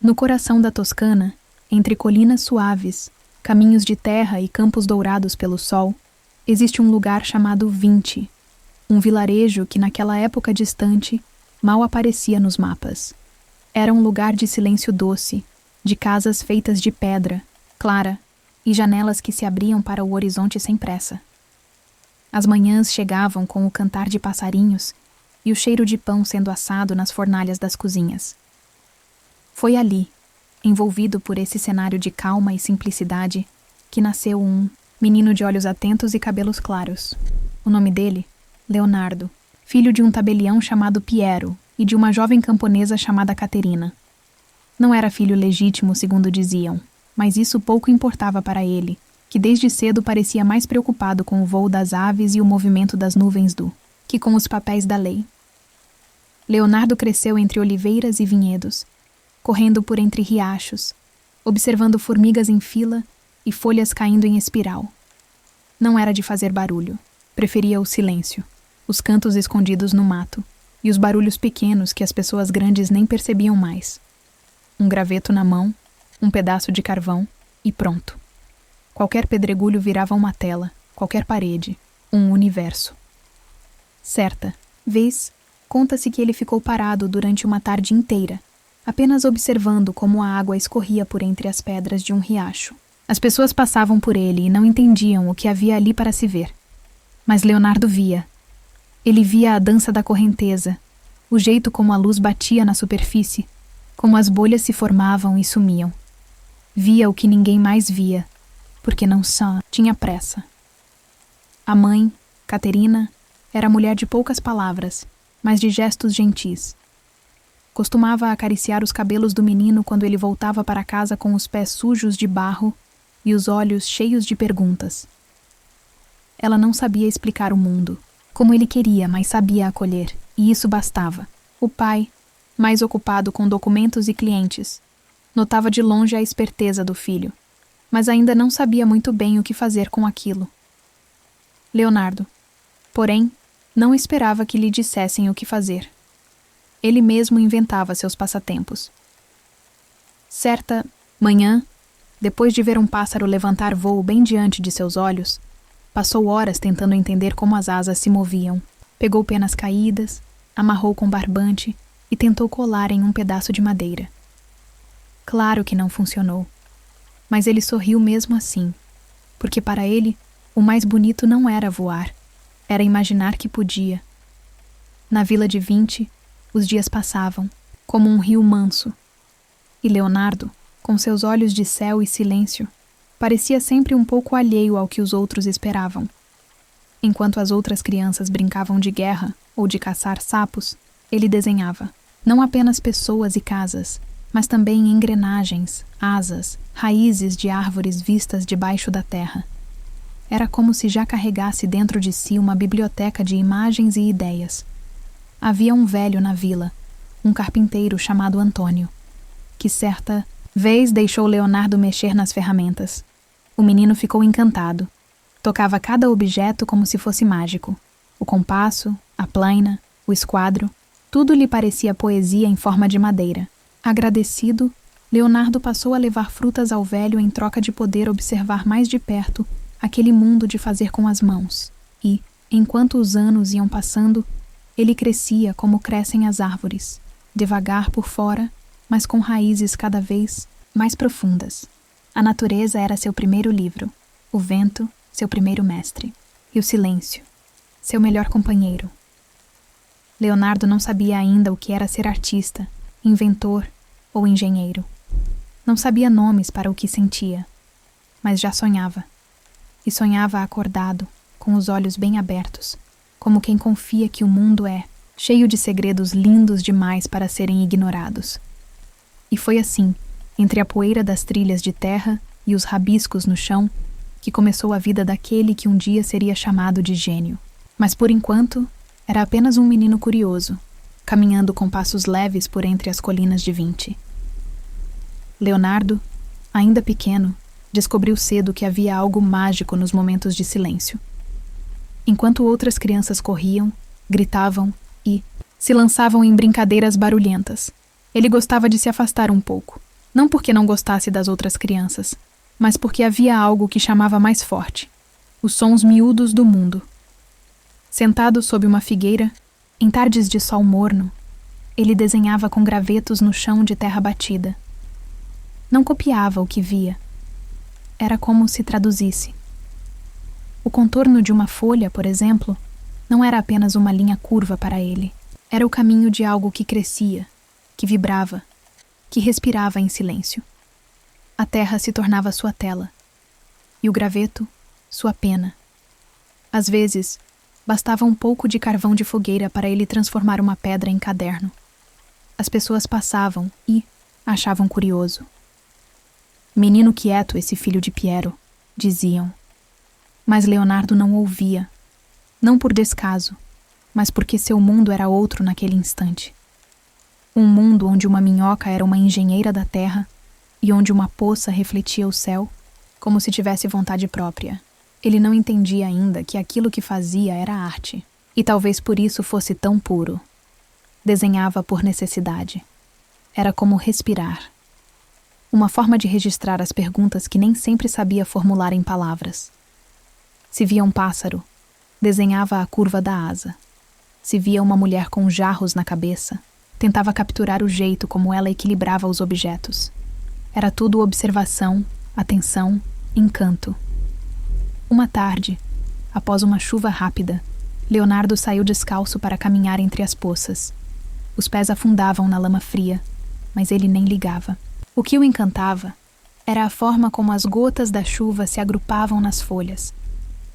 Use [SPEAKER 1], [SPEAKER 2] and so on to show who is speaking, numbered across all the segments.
[SPEAKER 1] No coração da Toscana, entre colinas suaves, caminhos de terra e campos dourados pelo sol, existe um lugar chamado Vinci, um vilarejo que naquela época distante mal aparecia nos mapas. Era um lugar de silêncio doce, de casas feitas de pedra, clara, e janelas que se abriam para o horizonte sem pressa. As manhãs chegavam com o cantar de passarinhos e o cheiro de pão sendo assado nas fornalhas das cozinhas. Foi ali, envolvido por esse cenário de calma e simplicidade, que nasceu um menino de olhos atentos e cabelos claros. O nome dele, Leonardo, filho de um tabelião chamado Piero e de uma jovem camponesa chamada Caterina. Não era filho legítimo, segundo diziam, mas isso pouco importava para ele, que desde cedo parecia mais preocupado com o voo das aves e o movimento das nuvens que com os papéis da lei. Leonardo cresceu entre oliveiras e vinhedos, correndo por entre riachos, observando formigas em fila e folhas caindo em espiral. Não era de fazer barulho, preferia o silêncio, os cantos escondidos no mato e os barulhos pequenos que as pessoas grandes nem percebiam mais. Um graveto na mão, um pedaço de carvão e pronto. Qualquer pedregulho virava uma tela, qualquer parede, um universo. Certa vez, conta-se que ele ficou parado durante uma tarde inteira, apenas observando como a água escorria por entre as pedras de um riacho. As pessoas passavam por ele e não entendiam o que havia ali para se ver. Mas Leonardo via. Ele via a dança da correnteza, o jeito como a luz batia na superfície, como as bolhas se formavam e sumiam. Via o que ninguém mais via, porque não só tinha pressa. A mãe, Caterina, era mulher de poucas palavras, mas de gestos gentis. Costumava acariciar os cabelos do menino quando ele voltava para casa com os pés sujos de barro e os olhos cheios de perguntas. Ela não sabia explicar o mundo, como ele queria, mas sabia acolher, e isso bastava. O pai, mais ocupado com documentos e clientes, notava de longe a esperteza do filho, mas ainda não sabia muito bem o que fazer com aquilo. Leonardo, porém, não esperava que lhe dissessem o que fazer. Ele mesmo inventava seus passatempos. Certa manhã, depois de ver um pássaro levantar voo bem diante de seus olhos, passou horas tentando entender como as asas se moviam. Pegou penas caídas, amarrou com barbante e tentou colar em um pedaço de madeira. Claro que não funcionou, mas ele sorriu mesmo assim, porque para ele o mais bonito não era voar, era imaginar que podia. Na vila de Vinci, os dias passavam, como um rio manso, e Leonardo, com seus olhos de céu e silêncio, parecia sempre um pouco alheio ao que os outros esperavam. Enquanto as outras crianças brincavam de guerra ou de caçar sapos, ele desenhava, não apenas pessoas e casas, mas também engrenagens, asas, raízes de árvores vistas debaixo da terra. Era como se já carregasse dentro de si uma biblioteca de imagens e ideias. Havia um velho na vila, um carpinteiro chamado Antônio, que certa vez deixou Leonardo mexer nas ferramentas. O menino ficou encantado. Tocava cada objeto como se fosse mágico. O compasso, a plaina, o esquadro, tudo lhe parecia poesia em forma de madeira. Agradecido, Leonardo passou a levar frutas ao velho em troca de poder observar mais de perto aquele mundo de fazer com as mãos. E, enquanto os anos iam passando, ele crescia como crescem as árvores, devagar por fora, mas com raízes cada vez mais profundas. A natureza era seu primeiro livro, o vento, seu primeiro mestre, e o silêncio, seu melhor companheiro. Leonardo não sabia ainda o que era ser artista, inventor ou engenheiro. Não sabia nomes para o que sentia, mas já sonhava. E sonhava acordado, com os olhos bem abertos, como quem confia que o mundo é cheio de segredos lindos demais para serem ignorados. E foi assim, entre a poeira das trilhas de terra e os rabiscos no chão, que começou a vida daquele que um dia seria chamado de gênio. Mas por enquanto, era apenas um menino curioso, caminhando com passos leves por entre as colinas de Vinci. Leonardo, ainda pequeno, descobriu cedo que havia algo mágico nos momentos de silêncio. Enquanto outras crianças corriam, gritavam e se lançavam em brincadeiras barulhentas, ele gostava de se afastar um pouco, Não porque não gostasse das outras crianças, mas porque havia algo que chamava mais forte: os sons miúdos do mundo. Sentado sob uma figueira, em tardes de sol morno, ele desenhava com gravetos no chão de terra batida. Não copiava o que via. Era como se traduzisse. O contorno de uma folha, por exemplo, não era apenas uma linha curva para ele. Era o caminho de algo que crescia, que vibrava, que respirava em silêncio. A terra se tornava sua tela, e o graveto, sua pena. Às vezes, bastava um pouco de carvão de fogueira para ele transformar uma pedra em caderno. As pessoas passavam e achavam curioso. Menino quieto, esse filho de Piero, diziam. Mas Leonardo não ouvia, não por descaso, mas porque seu mundo era outro naquele instante. Um mundo onde uma minhoca era uma engenheira da terra e onde uma poça refletia o céu como se tivesse vontade própria. Ele não entendia ainda que aquilo que fazia era arte, e talvez por isso fosse tão puro. Desenhava por necessidade. Era como respirar. Uma forma de registrar as perguntas que nem sempre sabia formular em palavras. Se via um pássaro, desenhava a curva da asa. Se via uma mulher com jarros na cabeça, tentava capturar o jeito como ela equilibrava os objetos. Era tudo observação, atenção, encanto. Uma tarde, após uma chuva rápida, Leonardo saiu descalço para caminhar entre as poças. Os pés afundavam na lama fria, mas ele nem ligava. O que o encantava era a forma como as gotas da chuva se agrupavam nas folhas,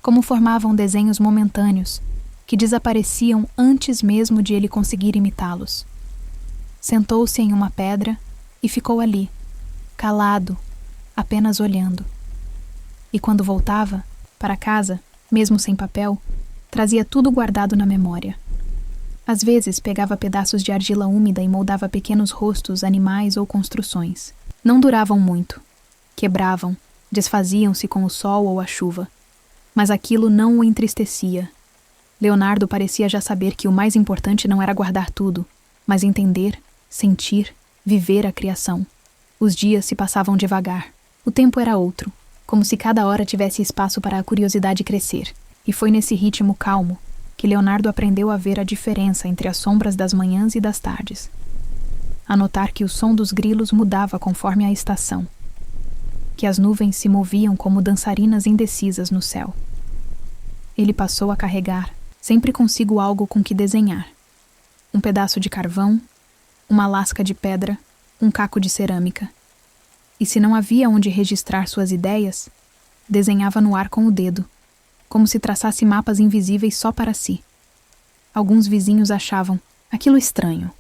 [SPEAKER 1] como formavam desenhos momentâneos que desapareciam antes mesmo de ele conseguir imitá-los. Sentou-se em uma pedra e ficou ali, calado, apenas olhando. E quando voltava para casa, mesmo sem papel, trazia tudo guardado na memória. Às vezes pegava pedaços de argila úmida e moldava pequenos rostos, animais ou construções. Não duravam muito. Quebravam, desfaziam-se com o sol ou a chuva. Mas aquilo não o entristecia. Leonardo parecia já saber que o mais importante não era guardar tudo, mas entender, sentir, viver a criação. Os dias se passavam devagar. O tempo era outro, como se cada hora tivesse espaço para a curiosidade crescer. E foi nesse ritmo calmo que Leonardo aprendeu a ver a diferença entre as sombras das manhãs e das tardes. A notar que o som dos grilos mudava conforme a estação. Que as nuvens se moviam como dançarinas indecisas no céu. Ele passou a carregar, sempre consigo algo com que desenhar. Um pedaço de carvão, uma lasca de pedra, um caco de cerâmica. E se não havia onde registrar suas ideias, desenhava no ar com o dedo, como se traçasse mapas invisíveis só para si. Alguns vizinhos achavam aquilo estranho,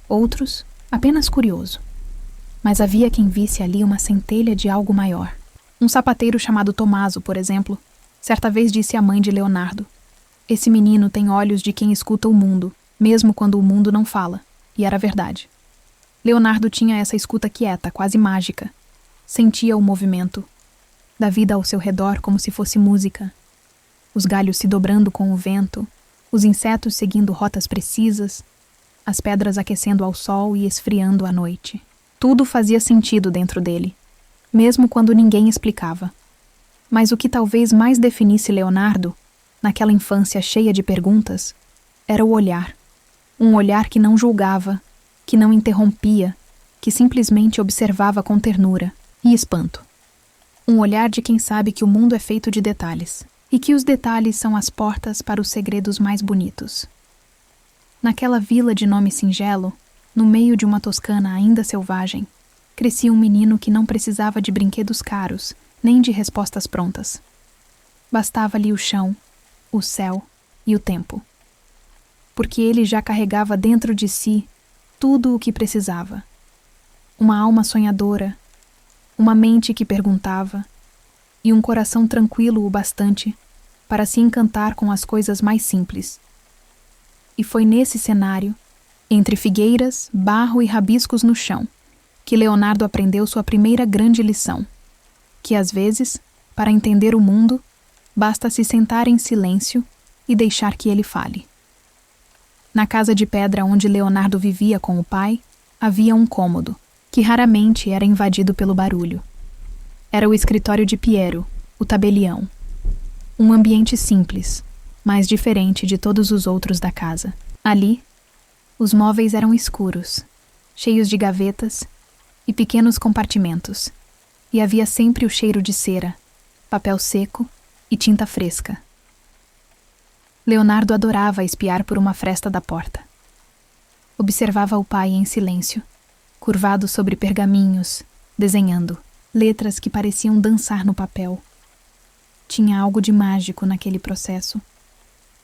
[SPEAKER 1] outros apenas curioso. Mas havia quem visse ali uma centelha de algo maior. Um sapateiro chamado Tommaso, por exemplo, certa vez disse à mãe de Leonardo: "Esse menino tem olhos de quem escuta o mundo, mesmo quando o mundo não fala." E era verdade. Leonardo tinha essa escuta quieta, quase mágica. Sentia o movimento da vida ao seu redor como se fosse música. Os galhos se dobrando com o vento, os insetos seguindo rotas precisas, as pedras aquecendo ao sol e esfriando à noite. Tudo fazia sentido dentro dele, mesmo quando ninguém explicava. Mas o que talvez mais definisse Leonardo, naquela infância cheia de perguntas, era o olhar. Um olhar que não julgava, que não interrompia, que simplesmente observava com ternura e espanto. Um olhar de quem sabe que o mundo é feito de detalhes, e que os detalhes são as portas para os segredos mais bonitos. Naquela vila de nome singelo, no meio de uma Toscana ainda selvagem, crescia um menino que não precisava de brinquedos caros, nem de respostas prontas. Bastava-lhe o chão, o céu e o tempo. Porque ele já carregava dentro de si tudo o que precisava. Uma alma sonhadora, uma mente que perguntava, e um coração tranquilo o bastante para se encantar com as coisas mais simples. E foi nesse cenário, entre figueiras, barro e rabiscos no chão, que Leonardo aprendeu sua primeira grande lição, que às vezes, para entender o mundo, basta se sentar em silêncio e deixar que ele fale. Na casa de pedra onde Leonardo vivia com o pai, havia um cômodo, que raramente era invadido pelo barulho. Era o escritório de Piero, o tabelião. Um ambiente simples, mas diferente de todos os outros da casa. Ali, os móveis eram escuros, cheios de gavetas e pequenos compartimentos, e havia sempre o cheiro de cera, papel seco e tinta fresca. Leonardo adorava espiar por uma fresta da porta. Observava o pai em silêncio, curvado sobre pergaminhos, desenhando, letras que pareciam dançar no papel. Tinha algo de mágico naquele processo,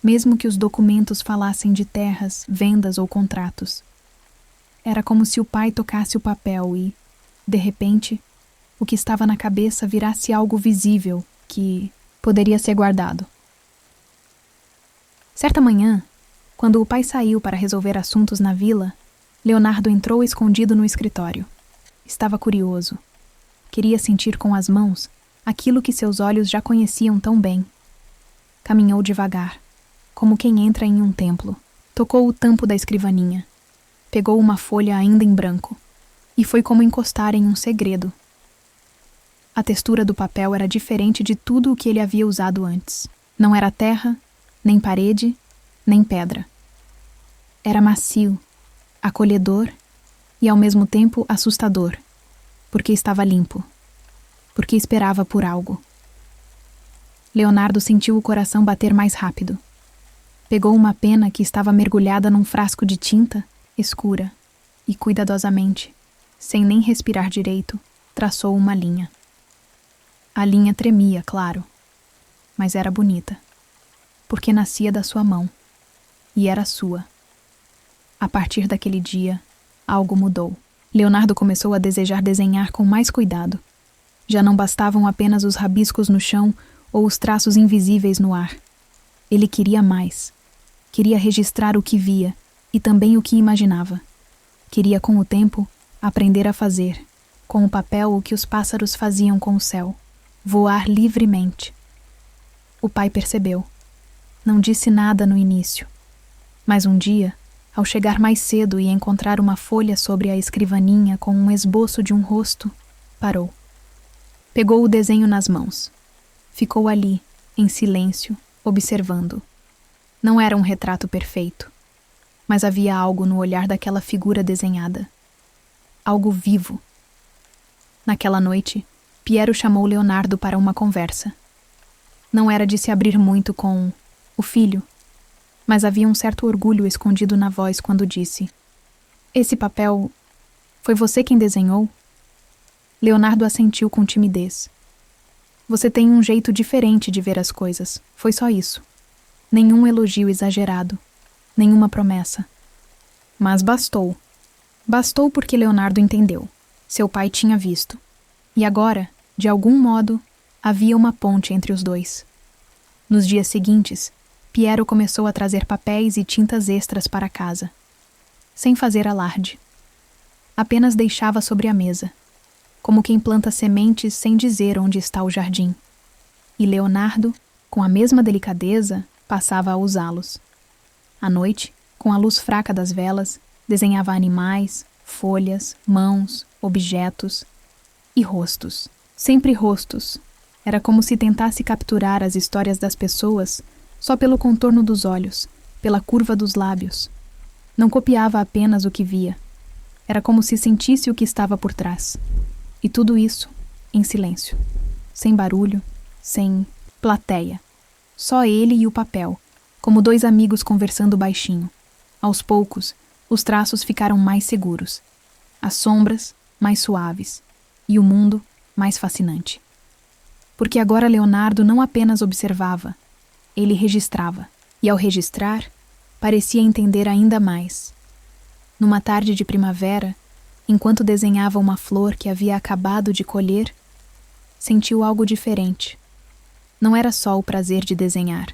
[SPEAKER 1] mesmo que os documentos falassem de terras, vendas ou contratos. Era como se o pai tocasse o papel e, de repente, o que estava na cabeça virasse algo visível que poderia ser guardado. Certa manhã, quando o pai saiu para resolver assuntos na vila, Leonardo entrou escondido no escritório. Estava curioso. Queria sentir com as mãos aquilo que seus olhos já conheciam tão bem. Caminhou devagar, como quem entra em um templo. Tocou o tampo da escrivaninha. Pegou uma folha ainda em branco. E foi como encostar em um segredo. A textura do papel era diferente de tudo o que ele havia usado antes. Não era terra, nem parede, nem pedra. Era macio, acolhedor e ao mesmo tempo assustador, porque estava limpo, porque esperava por algo. Leonardo sentiu o coração bater mais rápido. Pegou uma pena que estava mergulhada num frasco de tinta escura e cuidadosamente, sem nem respirar direito, traçou uma linha. A linha tremia, claro, mas era bonita, porque nascia da sua mão, e era sua. A partir daquele dia, algo mudou. Leonardo começou a desejar desenhar com mais cuidado. Já não bastavam apenas os rabiscos no chão ou os traços invisíveis no ar. Ele queria mais. Queria registrar o que via e também o que imaginava. Queria, com o tempo, aprender a fazer, com o papel, o que os pássaros faziam com o céu. Voar livremente. O pai percebeu. Não disse nada no início. Mas um dia, ao chegar mais cedo e encontrar uma folha sobre a escrivaninha com um esboço de um rosto, parou. Pegou o desenho nas mãos. Ficou ali, em silêncio, observando. Não era um retrato perfeito, mas havia algo no olhar daquela figura desenhada. Algo vivo. Naquela noite, Piero chamou Leonardo para uma conversa. Não era de se abrir muito com o filho, mas havia um certo orgulho escondido na voz quando disse: "Esse papel foi você quem desenhou?" Leonardo assentiu com timidez. "Você tem um jeito diferente de ver as coisas, foi só isso. Nenhum elogio exagerado, nenhuma promessa." Mas bastou. Bastou porque Leonardo entendeu. Seu pai tinha visto. E agora, de algum modo, havia uma ponte entre os dois. Nos dias seguintes, Piero começou a trazer papéis e tintas extras para casa. Sem fazer alarde. Apenas deixava sobre a mesa, como quem planta sementes sem dizer onde está o jardim. E Leonardo, com a mesma delicadeza, passava a usá-los. À noite, com a luz fraca das velas, desenhava animais, folhas, mãos, objetos e rostos. Sempre rostos. Era como se tentasse capturar as histórias das pessoas só pelo contorno dos olhos, pela curva dos lábios. Não copiava apenas o que via. Era como se sentisse o que estava por trás. E tudo isso em silêncio. Sem barulho, sem plateia. Só ele e o papel, como dois amigos conversando baixinho. Aos poucos, os traços ficaram mais seguros. As sombras mais suaves. E o mundo mais fascinante. Porque agora Leonardo não apenas observava, ele registrava. E ao registrar, parecia entender ainda mais. Numa tarde de primavera, enquanto desenhava uma flor que havia acabado de colher, sentiu algo diferente. Não era só o prazer de desenhar.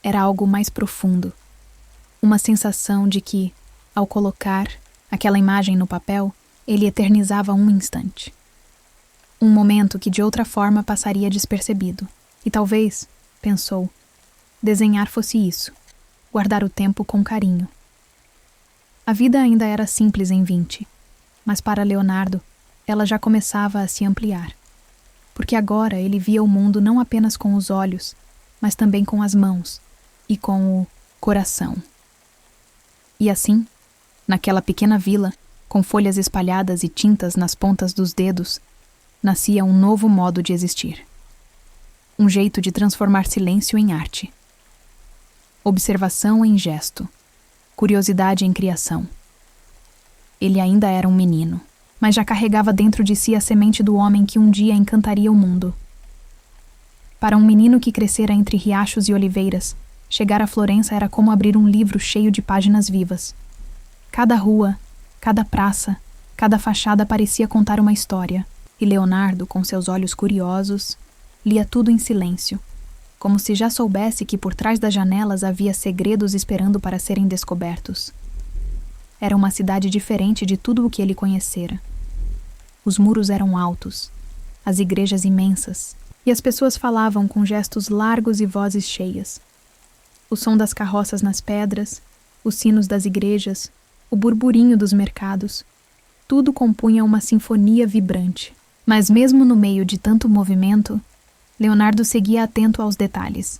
[SPEAKER 1] Era algo mais profundo. Uma sensação de que, ao colocar aquela imagem no papel, ele eternizava um instante. Um momento que de outra forma passaria despercebido. E talvez, pensou, desenhar fosse isso, guardar o tempo com carinho. A vida ainda era simples em 20. Mas para Leonardo, ela já começava a se ampliar. Porque agora ele via o mundo não apenas com os olhos, mas também com as mãos e com o coração. E assim, naquela pequena vila, com folhas espalhadas e tintas nas pontas dos dedos, nascia um novo modo de existir. Um jeito de transformar silêncio em arte. Observação em gesto. Curiosidade em criação. Ele ainda era um menino, mas já carregava dentro de si a semente do homem que um dia encantaria o mundo. Para um menino que crescera entre riachos e oliveiras, chegar a Florença era como abrir um livro cheio de páginas vivas. Cada rua, cada praça, cada fachada parecia contar uma história, e Leonardo, com seus olhos curiosos, lia tudo em silêncio, como se já soubesse que por trás das janelas havia segredos esperando para serem descobertos. Era uma cidade diferente de tudo o que ele conhecera. Os muros eram altos, as igrejas imensas, e as pessoas falavam com gestos largos e vozes cheias. O som das carroças nas pedras, os sinos das igrejas, o burburinho dos mercados, tudo compunha uma sinfonia vibrante. Mas mesmo no meio de tanto movimento, Leonardo seguia atento aos detalhes,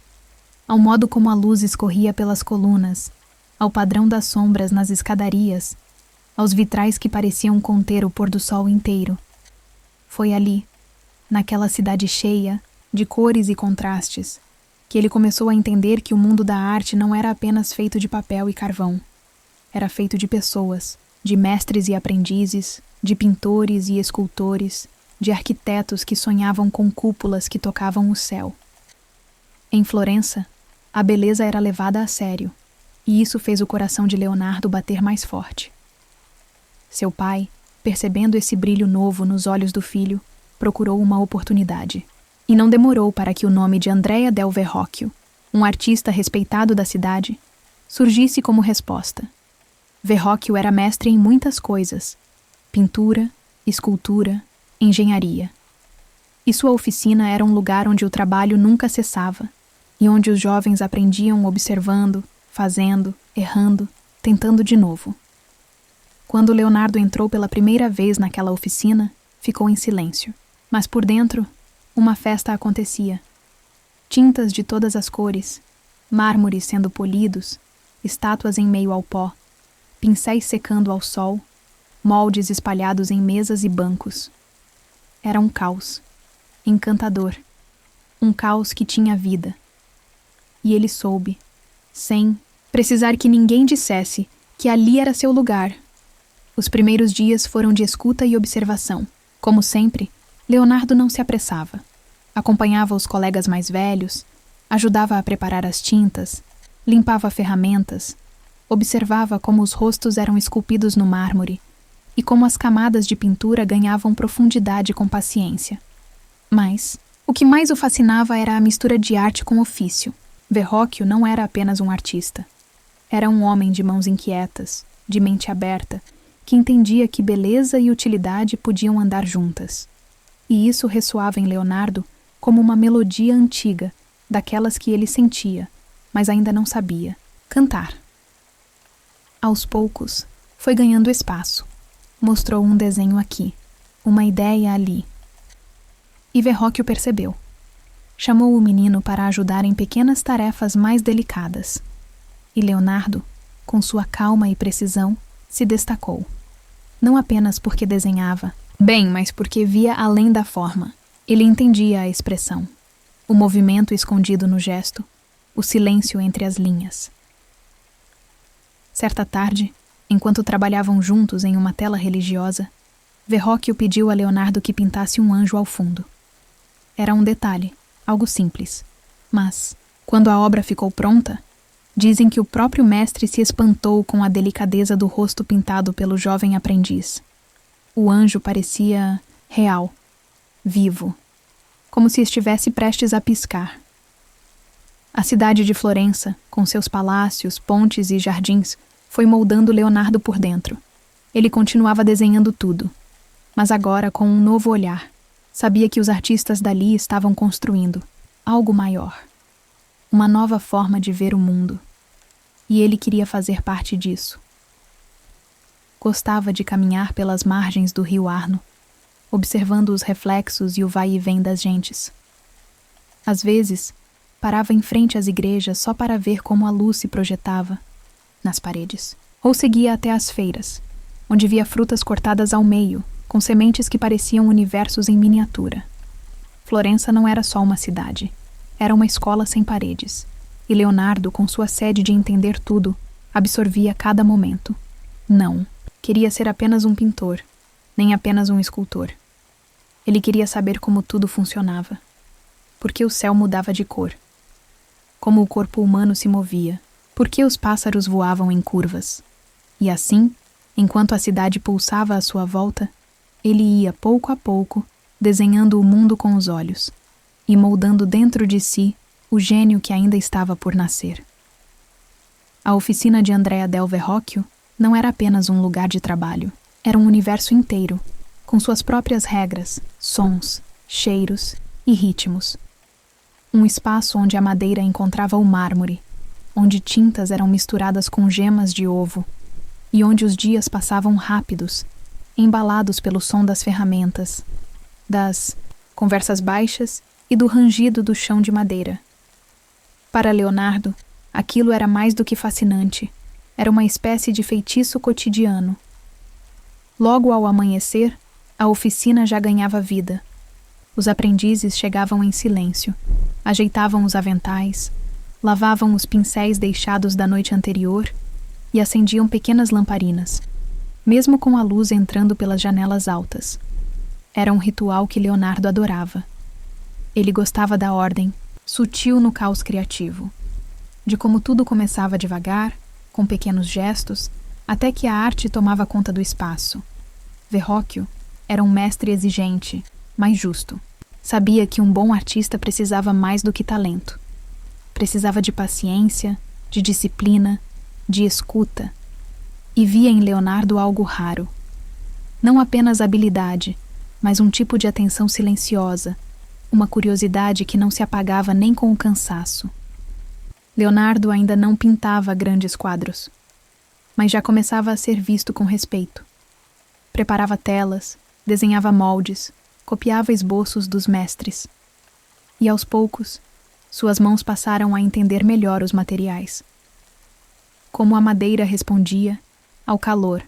[SPEAKER 1] ao modo como a luz escorria pelas colunas, ao padrão das sombras nas escadarias, aos vitrais que pareciam conter o pôr do sol inteiro. Foi ali, naquela cidade cheia, de cores e contrastes, que ele começou a entender que o mundo da arte não era apenas feito de papel e carvão. Era feito de pessoas, de mestres e aprendizes, de pintores e escultores, de arquitetos que sonhavam com cúpulas que tocavam o céu. Em Florença, a beleza era levada a sério, e isso fez o coração de Leonardo bater mais forte. Seu pai, percebendo esse brilho novo nos olhos do filho, procurou uma oportunidade. E não demorou para que o nome de Andrea del Verrocchio, um artista respeitado da cidade, surgisse como resposta. Verrocchio era mestre em muitas coisas: pintura, escultura, engenharia. E sua oficina era um lugar onde o trabalho nunca cessava, e onde os jovens aprendiam observando, fazendo, errando, tentando de novo. Quando Leonardo entrou pela primeira vez naquela oficina, ficou em silêncio. Mas por dentro, uma festa acontecia. Tintas de todas as cores, mármores sendo polidos, estátuas em meio ao pó, pincéis secando ao sol, moldes espalhados em mesas e bancos. Era um caos, encantador, um caos que tinha vida. E ele soube, sem precisar que ninguém dissesse, que ali era seu lugar. Os primeiros dias foram de escuta e observação. Como sempre, Leonardo não se apressava. Acompanhava os colegas mais velhos, ajudava a preparar as tintas, limpava ferramentas, observava como os rostos eram esculpidos no mármore e como as camadas de pintura ganhavam profundidade com paciência. Mas o que mais o fascinava era a mistura de arte com ofício. Verrocchio não era apenas um artista. Era um homem de mãos inquietas, de mente aberta, que entendia que beleza e utilidade podiam andar juntas. E isso ressoava em Leonardo como uma melodia antiga, daquelas que ele sentia, mas ainda não sabia: cantar. Aos poucos, foi ganhando espaço. Mostrou um desenho aqui, uma ideia ali. E Verrocchio percebeu. Chamou o menino para ajudar em pequenas tarefas mais delicadas. E Leonardo, com sua calma e precisão, se destacou. Não apenas porque desenhava bem, mas porque via além da forma. Ele entendia a expressão, o movimento escondido no gesto, o silêncio entre as linhas. Certa tarde, enquanto trabalhavam juntos em uma tela religiosa, Verrocchio pediu a Leonardo que pintasse um anjo ao fundo. Era um detalhe, algo simples. Mas, quando a obra ficou pronta, dizem que o próprio mestre se espantou com a delicadeza do rosto pintado pelo jovem aprendiz. O anjo parecia real, vivo, como se estivesse prestes a piscar. A cidade de Florença, com seus palácios, pontes e jardins, foi moldando Leonardo por dentro. Ele continuava desenhando tudo, mas agora com um novo olhar. Sabia que os artistas dali estavam construindo algo maior, uma nova forma de ver o mundo. E ele queria fazer parte disso. gostava de caminhar pelas margens do rio Arno, observando os reflexos e o vai e vem das gentes. Às vezes, parava em frente às igrejas só para ver como a luz se projetava nas paredes. Ou seguia até as feiras, onde via frutas cortadas ao meio, com sementes que pareciam universos em miniatura. Florença não era só uma cidade, era uma escola sem paredes, e Leonardo, com sua sede de entender tudo, absorvia cada momento. Não, queria ser apenas um pintor, nem apenas um escultor. Ele queria saber como tudo funcionava. Por que o céu mudava de cor? Como o corpo humano se movia? Por que os pássaros voavam em curvas? E assim, enquanto a cidade pulsava à sua volta, ele ia, pouco a pouco, desenhando o mundo com os olhos e moldando dentro de si o gênio que ainda estava por nascer. A oficina de Andrea del Verrocchio não era apenas um lugar de trabalho, era um universo inteiro, com suas próprias regras, sons, cheiros e ritmos. Um espaço onde a madeira encontrava o mármore, onde tintas eram misturadas com gemas de ovo, e onde os dias passavam rápidos, embalados pelo som das ferramentas, das conversas baixas e do rangido do chão de madeira. Para Leonardo, aquilo era mais do que fascinante, era uma espécie de feitiço cotidiano. Logo ao amanhecer, a oficina já ganhava vida. Os aprendizes chegavam em silêncio, ajeitavam os aventais, lavavam os pincéis deixados da noite anterior e acendiam pequenas lamparinas, mesmo com a luz entrando pelas janelas altas. Era um ritual que Leonardo adorava. Ele gostava da ordem, sutil no caos criativo, de como tudo começava devagar, com pequenos gestos, até que a arte tomava conta do espaço. Verrocchio era um mestre exigente, mas justo. Sabia que um bom artista precisava mais do que talento. Precisava de paciência, de disciplina, de escuta. E via em Leonardo algo raro. Não apenas habilidade, mas um tipo de atenção silenciosa, uma curiosidade que não se apagava nem com o cansaço. Leonardo ainda não pintava grandes quadros, mas já começava a ser visto com respeito. Preparava telas, desenhava moldes, copiava esboços dos mestres. E aos poucos, suas mãos passaram a entender melhor os materiais. Como a madeira respondia ao calor,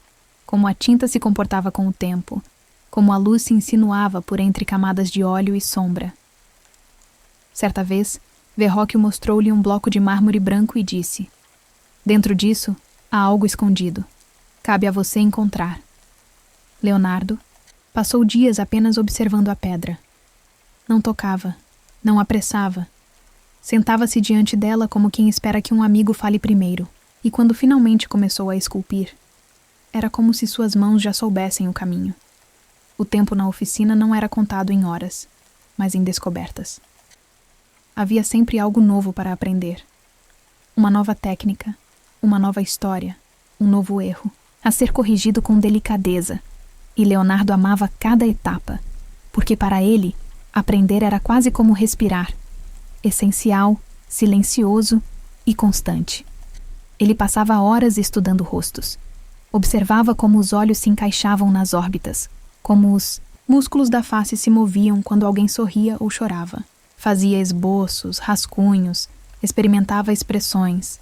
[SPEAKER 1] como a tinta se comportava com o tempo, como a luz se insinuava por entre camadas de óleo e sombra. Certa vez, Verrocchio mostrou-lhe um bloco de mármore branco e disse: "Dentro disso, há algo escondido. Cabe a você encontrar." Leonardo passou dias apenas observando a pedra. Não tocava, não apressava. Sentava-se diante dela como quem espera que um amigo fale primeiro, e quando finalmente começou a esculpir, era como se suas mãos já soubessem o caminho. O tempo na oficina não era contado em horas, mas em descobertas. Havia sempre algo novo para aprender. Uma nova técnica, uma nova história, um novo erro, a ser corrigido com delicadeza. E Leonardo amava cada etapa, porque para ele, aprender era quase como respirar, essencial, silencioso e constante. Ele passava horas estudando rostos. Observava como os olhos se encaixavam nas órbitas, como os músculos da face se moviam quando alguém sorria ou chorava. Fazia esboços, rascunhos, experimentava expressões.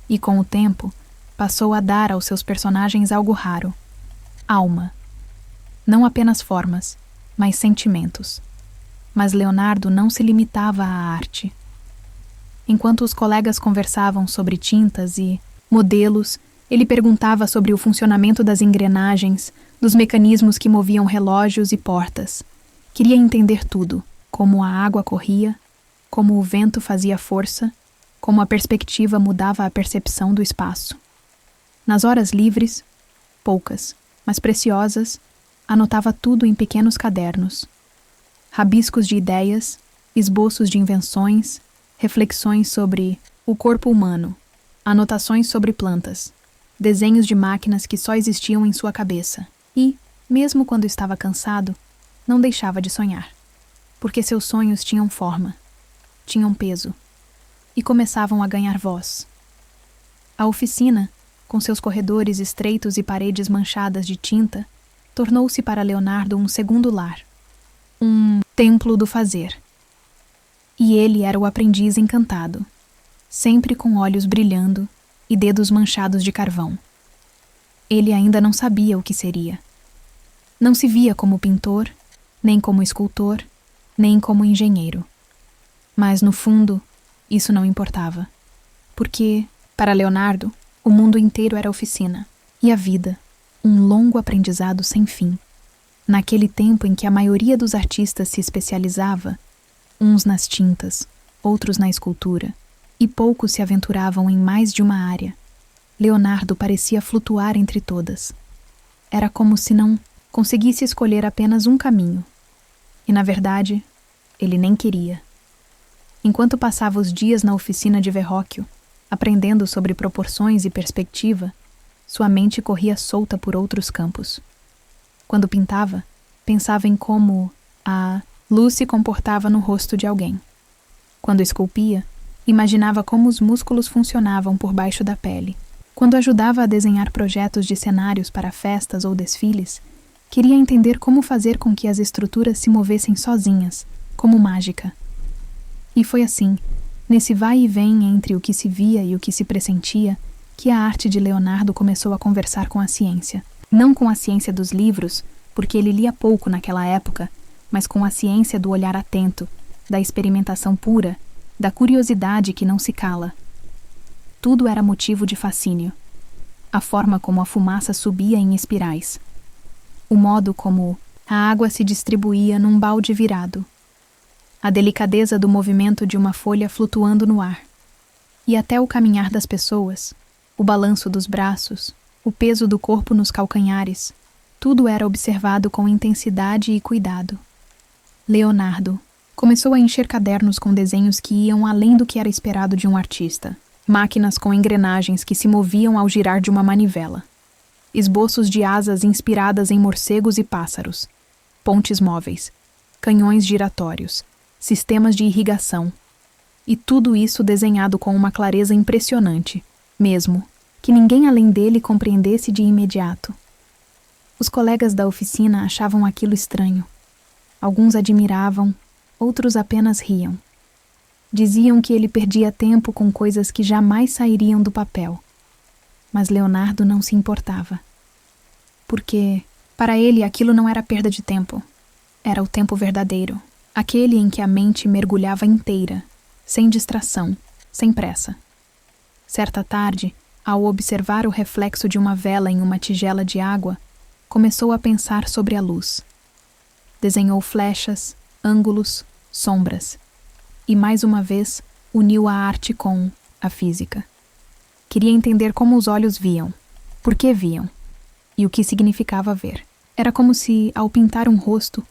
[SPEAKER 1] E com o tempo, passou a dar aos seus personagens algo raro: alma. Não apenas formas, mas sentimentos. Mas Leonardo não se limitava à arte. Enquanto os colegas conversavam sobre tintas e modelos, ele perguntava sobre o funcionamento das engrenagens, dos mecanismos que moviam relógios e portas. Queria entender tudo, como a água corria, como o vento fazia força, como a perspectiva mudava a percepção do espaço. Nas horas livres, poucas, mas preciosas, anotava tudo em pequenos cadernos. Rabiscos de ideias, esboços de invenções, reflexões sobre o corpo humano, anotações sobre plantas, desenhos de máquinas que só existiam em sua cabeça. E, mesmo quando estava cansado, não deixava de sonhar, porque seus sonhos tinham forma, tinham peso, e começavam a ganhar voz. A oficina com seus corredores estreitos e paredes manchadas de tinta, tornou-se para Leonardo um segundo lar, um templo do fazer. E ele era o aprendiz encantado, sempre com olhos brilhando e dedos manchados de carvão. Ele ainda não sabia o que seria. Não se via como pintor, nem como escultor, nem como engenheiro. Mas, no fundo, isso não importava. Porque, para Leonardo, o mundo inteiro era oficina, e a vida, um longo aprendizado sem fim. Naquele tempo em que a maioria dos artistas se especializava, uns nas tintas, outros na escultura, e poucos se aventuravam em mais de uma área, Leonardo parecia flutuar entre todas. Era como se não conseguisse escolher apenas um caminho. E, na verdade, ele nem queria. Enquanto passava os dias na oficina de Verrocchio, aprendendo sobre proporções e perspectiva, sua mente corria solta por outros campos. Quando pintava, pensava em como a luz se comportava no rosto de alguém. Quando esculpia, imaginava como os músculos funcionavam por baixo da pele. Quando ajudava a desenhar projetos de cenários para festas ou desfiles, queria entender como fazer com que as estruturas se movessem sozinhas, como mágica. E foi assim, nesse vai e vem entre o que se via e o que se pressentia, que a arte de Leonardo começou a conversar com a ciência. Não com a ciência dos livros, porque ele lia pouco naquela época, mas com a ciência do olhar atento, da experimentação pura, da curiosidade que não se cala. Tudo era motivo de fascínio. A forma como a fumaça subia em espirais. O modo como a água se distribuía num balde virado. A delicadeza do movimento de uma folha flutuando no ar. E até o caminhar das pessoas, o balanço dos braços, o peso do corpo nos calcanhares, tudo era observado com intensidade e cuidado. Leonardo começou a encher cadernos com desenhos que iam além do que era esperado de um artista. Máquinas com engrenagens que se moviam ao girar de uma manivela. Esboços de asas inspiradas em morcegos e pássaros. Pontes móveis. Canhões giratórios. Sistemas de irrigação. E tudo isso desenhado com uma clareza impressionante, mesmo que ninguém além dele compreendesse de imediato. Os colegas da oficina achavam aquilo estranho. Alguns admiravam, outros apenas riam. Diziam que ele perdia tempo com coisas que jamais sairiam do papel. Mas Leonardo não se importava. Porque, para ele, aquilo não era perda de tempo. Era o tempo verdadeiro, aquele em que a mente mergulhava inteira, sem distração, sem pressa. Certa tarde, ao observar o reflexo de uma vela em uma tigela de água, começou a pensar sobre a luz. Desenhou flechas, ângulos, sombras. E mais uma vez uniu a arte com a física. Queria entender como os olhos viam, por que viam, e o que significava ver. Era como se, ao pintar um rosto,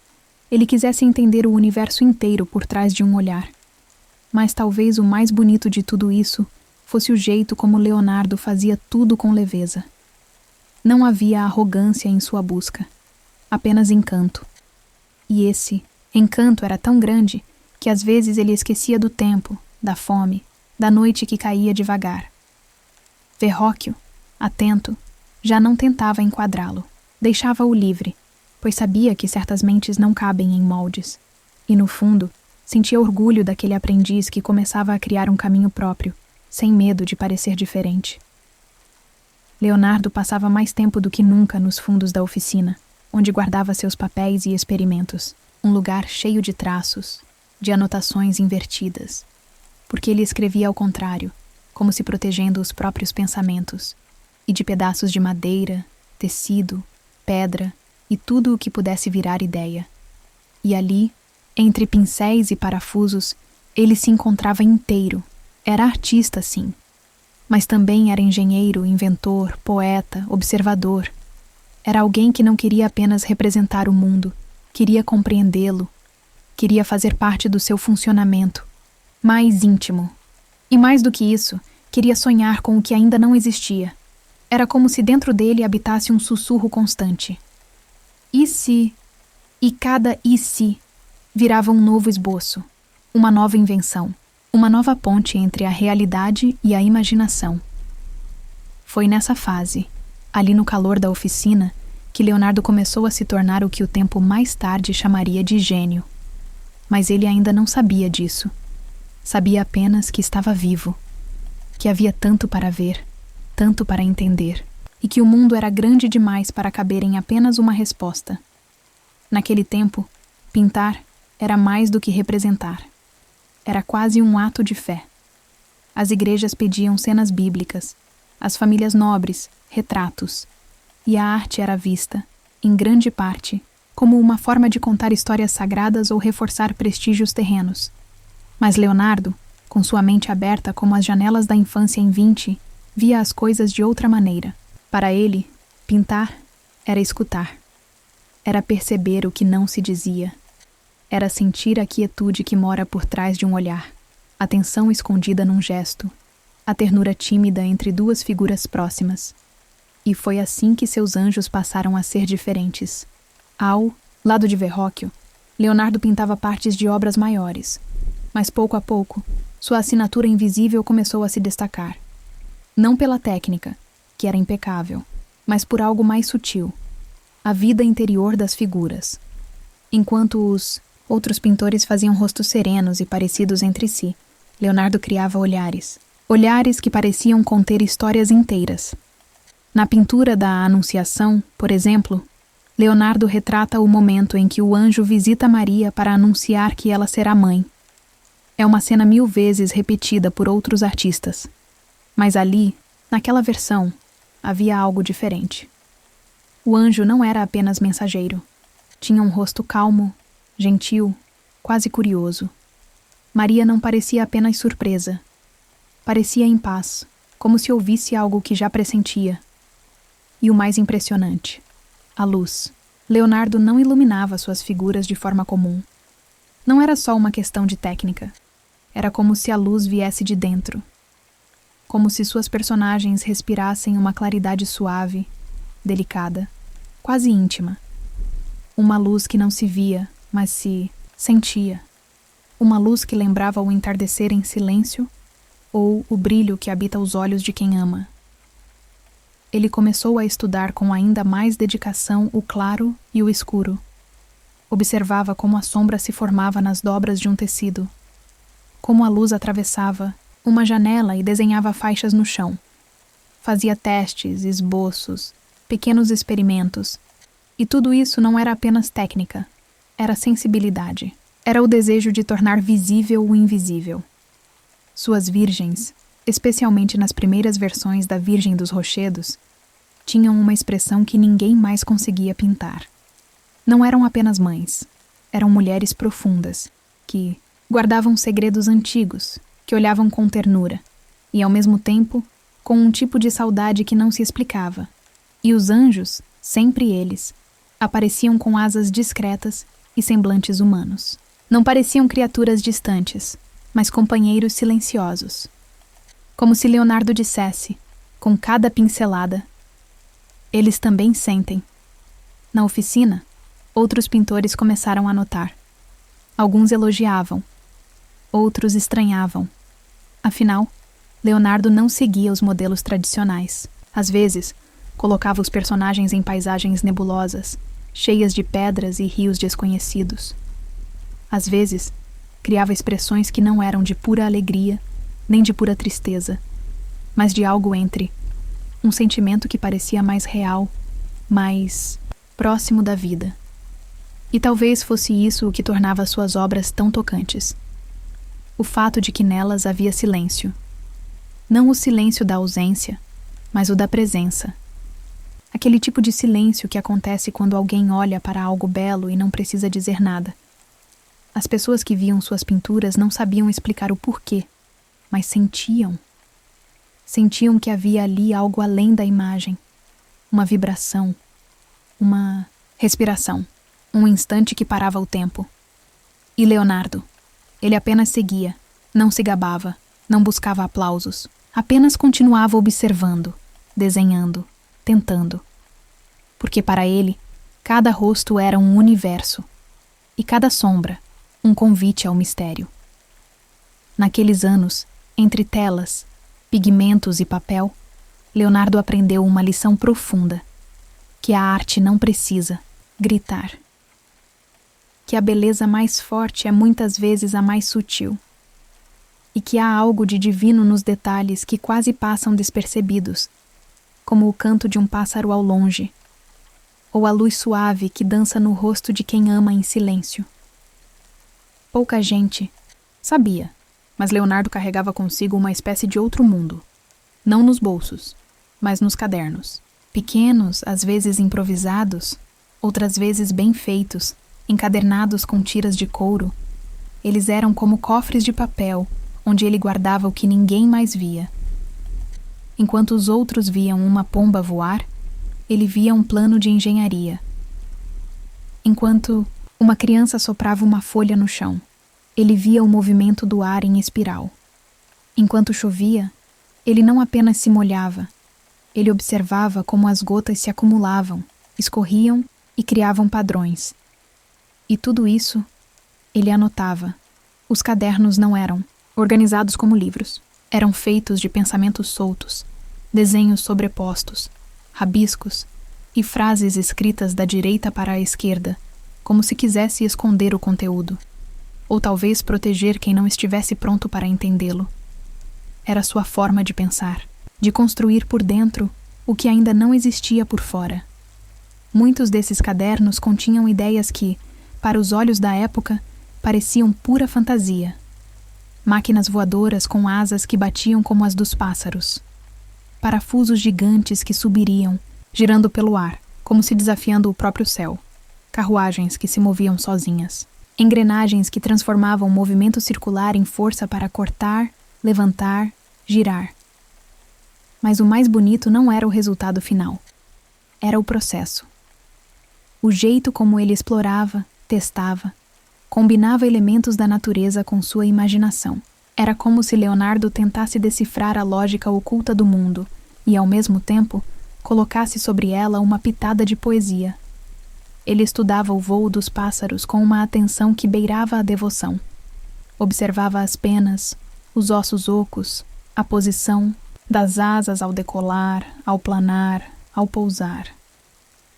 [SPEAKER 1] ele quisesse entender o universo inteiro por trás de um olhar. Mas talvez o mais bonito de tudo isso fosse o jeito como Leonardo fazia tudo com leveza. Não havia arrogância em sua busca, apenas encanto. E esse encanto era tão grande que às vezes ele esquecia do tempo, da fome, da noite que caía devagar. Verrocchio, atento, já não tentava enquadrá-lo. Deixava-o livre, pois sabia que certas mentes não cabem em moldes. E, no fundo, sentia orgulho daquele aprendiz que começava a criar um caminho próprio, sem medo de parecer diferente. Leonardo passava mais tempo do que nunca nos fundos da oficina, onde guardava seus papéis e experimentos, um lugar cheio de traços, de anotações invertidas, porque ele escrevia ao contrário, como se protegendo os próprios pensamentos, e de pedaços de madeira, tecido, pedra e tudo o que pudesse virar ideia. E ali, entre pincéis e parafusos, ele se encontrava inteiro. Era artista, sim, mas também era engenheiro, inventor, poeta, observador. Era alguém que não queria apenas representar o mundo, queria compreendê-lo, queria fazer parte do seu funcionamento, mais íntimo. E mais do que isso, queria sonhar com o que ainda não existia. Era como se dentro dele habitasse um sussurro constante. E se? E cada e se virava um novo esboço, uma nova invenção, uma nova ponte entre a realidade e a imaginação. Foi nessa fase, ali no calor da oficina, que Leonardo começou a se tornar o que o tempo mais tarde chamaria de gênio. Mas ele ainda não sabia disso. Sabia apenas que estava vivo, que havia tanto para ver, tanto para entender, e que o mundo era grande demais para caber em apenas uma resposta. Naquele tempo, pintar era mais do que representar. Era quase um ato de fé. As igrejas pediam cenas bíblicas, as famílias nobres, retratos, e a arte era vista, em grande parte, como uma forma de contar histórias sagradas ou reforçar prestígios terrenos. Mas Leonardo, com sua mente aberta como as janelas da infância em 20, via as coisas de outra maneira. Para ele, pintar era escutar. Era perceber o que não se dizia. Era sentir a quietude que mora por trás de um olhar, a tensão escondida num gesto, a ternura tímida entre duas figuras próximas. E foi assim que seus anjos passaram a ser diferentes. Ao lado de Verrocchio, Leonardo pintava partes de obras maiores, mas pouco a pouco, sua assinatura invisível começou a se destacar. Não pela técnica, que era impecável, mas por algo mais sutil, a vida interior das figuras. Enquanto os outros pintores faziam rostos serenos e parecidos entre si, Leonardo criava olhares que pareciam conter histórias inteiras. Na pintura da Anunciação, por exemplo, Leonardo retrata o momento em que o anjo visita Maria para anunciar que ela será mãe. É uma cena 1000 vezes repetida por outros artistas. Mas ali, naquela versão, havia algo diferente. O anjo não era apenas mensageiro. Tinha um rosto calmo, gentil, quase curioso. Maria não parecia apenas surpresa. Parecia em paz, como se ouvisse algo que já pressentia. E o mais impressionante, a luz. Leonardo não iluminava suas figuras de forma comum. Não era só uma questão de técnica. Era como se a luz viesse de dentro. Como se suas personagens respirassem uma claridade suave, delicada, quase íntima. Uma luz que não se via, mas se sentia. Uma luz que lembrava o entardecer em silêncio ou o brilho que habita os olhos de quem ama. Ele começou a estudar com ainda mais dedicação o claro e o escuro. Observava como a sombra se formava nas dobras de um tecido, como a luz atravessava uma janela e desenhava faixas no chão. Fazia testes, esboços, pequenos experimentos, e tudo isso não era apenas técnica, era sensibilidade. Era o desejo de tornar visível o invisível. Suas virgens, especialmente nas primeiras versões da Virgem dos Rochedos, tinham uma expressão que ninguém mais conseguia pintar. Não eram apenas mães, eram mulheres profundas, que guardavam segredos antigos, que olhavam com ternura, e ao mesmo tempo, com um tipo de saudade que não se explicava. E os anjos, sempre eles, apareciam com asas discretas e semblantes humanos. Não pareciam criaturas distantes, mas companheiros silenciosos. Como se Leonardo dissesse, com cada pincelada, eles também sentem. Na oficina, outros pintores começaram a notar. Alguns elogiavam, outros estranhavam. Afinal, Leonardo não seguia os modelos tradicionais. Às vezes, colocava os personagens em paisagens nebulosas, cheias de pedras e rios desconhecidos. Às vezes, criava expressões que não eram de pura alegria, nem de pura tristeza, mas de algo entre, um sentimento que parecia mais real, mais próximo da vida. E talvez fosse isso o que tornava suas obras tão tocantes. O fato de que nelas havia silêncio. Não o silêncio da ausência, mas o da presença. Aquele tipo de silêncio que acontece quando alguém olha para algo belo e não precisa dizer nada. As pessoas que viam suas pinturas não sabiam explicar o porquê, mas sentiam. Sentiam que havia ali algo além da imagem. Uma vibração, uma respiração, um instante que parava o tempo. E Leonardo, ele apenas seguia, não se gabava, não buscava aplausos, apenas continuava observando, desenhando, tentando. Porque para ele, cada rosto era um universo, e cada sombra, um convite ao mistério. Naqueles anos, entre telas, pigmentos e papel, Leonardo aprendeu uma lição profunda: que a arte não precisa gritar. Que a beleza mais forte é muitas vezes a mais sutil. E que há algo de divino nos detalhes que quase passam despercebidos, como o canto de um pássaro ao longe, ou a luz suave que dança no rosto de quem ama em silêncio. Pouca gente sabia, mas Leonardo carregava consigo uma espécie de outro mundo, não nos bolsos, mas nos cadernos. Pequenos, às vezes improvisados, outras vezes bem feitos, encadernados com tiras de couro, eles eram como cofres de papel, onde ele guardava o que ninguém mais via. Enquanto os outros viam uma pomba voar, ele via um plano de engenharia. Enquanto uma criança soprava uma folha no chão, ele via o movimento do ar em espiral. Enquanto chovia, ele não apenas se molhava, ele observava como as gotas se acumulavam, escorriam e criavam padrões. E tudo isso, ele anotava. Os cadernos não eram organizados como livros. Eram feitos de pensamentos soltos, desenhos sobrepostos, rabiscos e frases escritas da direita para a esquerda, como se quisesse esconder o conteúdo, ou talvez proteger quem não estivesse pronto para entendê-lo. Era sua forma de pensar, de construir por dentro o que ainda não existia por fora. Muitos desses cadernos continham ideias que, para os olhos da época, pareciam pura fantasia. Máquinas voadoras com asas que batiam como as dos pássaros. Parafusos gigantes que subiriam, girando pelo ar, como se desafiando o próprio céu. Carruagens que se moviam sozinhas. Engrenagens que transformavam o movimento circular em força para cortar, levantar, girar. Mas o mais bonito não era o resultado final. Era o processo. O jeito como ele explorava, testava, combinava elementos da natureza com sua imaginação. Era como se Leonardo tentasse decifrar a lógica oculta do mundo e, ao mesmo tempo, colocasse sobre ela uma pitada de poesia. Ele estudava o voo dos pássaros com uma atenção que beirava a devoção. Observava as penas, os ossos ocos, a posição das asas ao decolar, ao planar, ao pousar.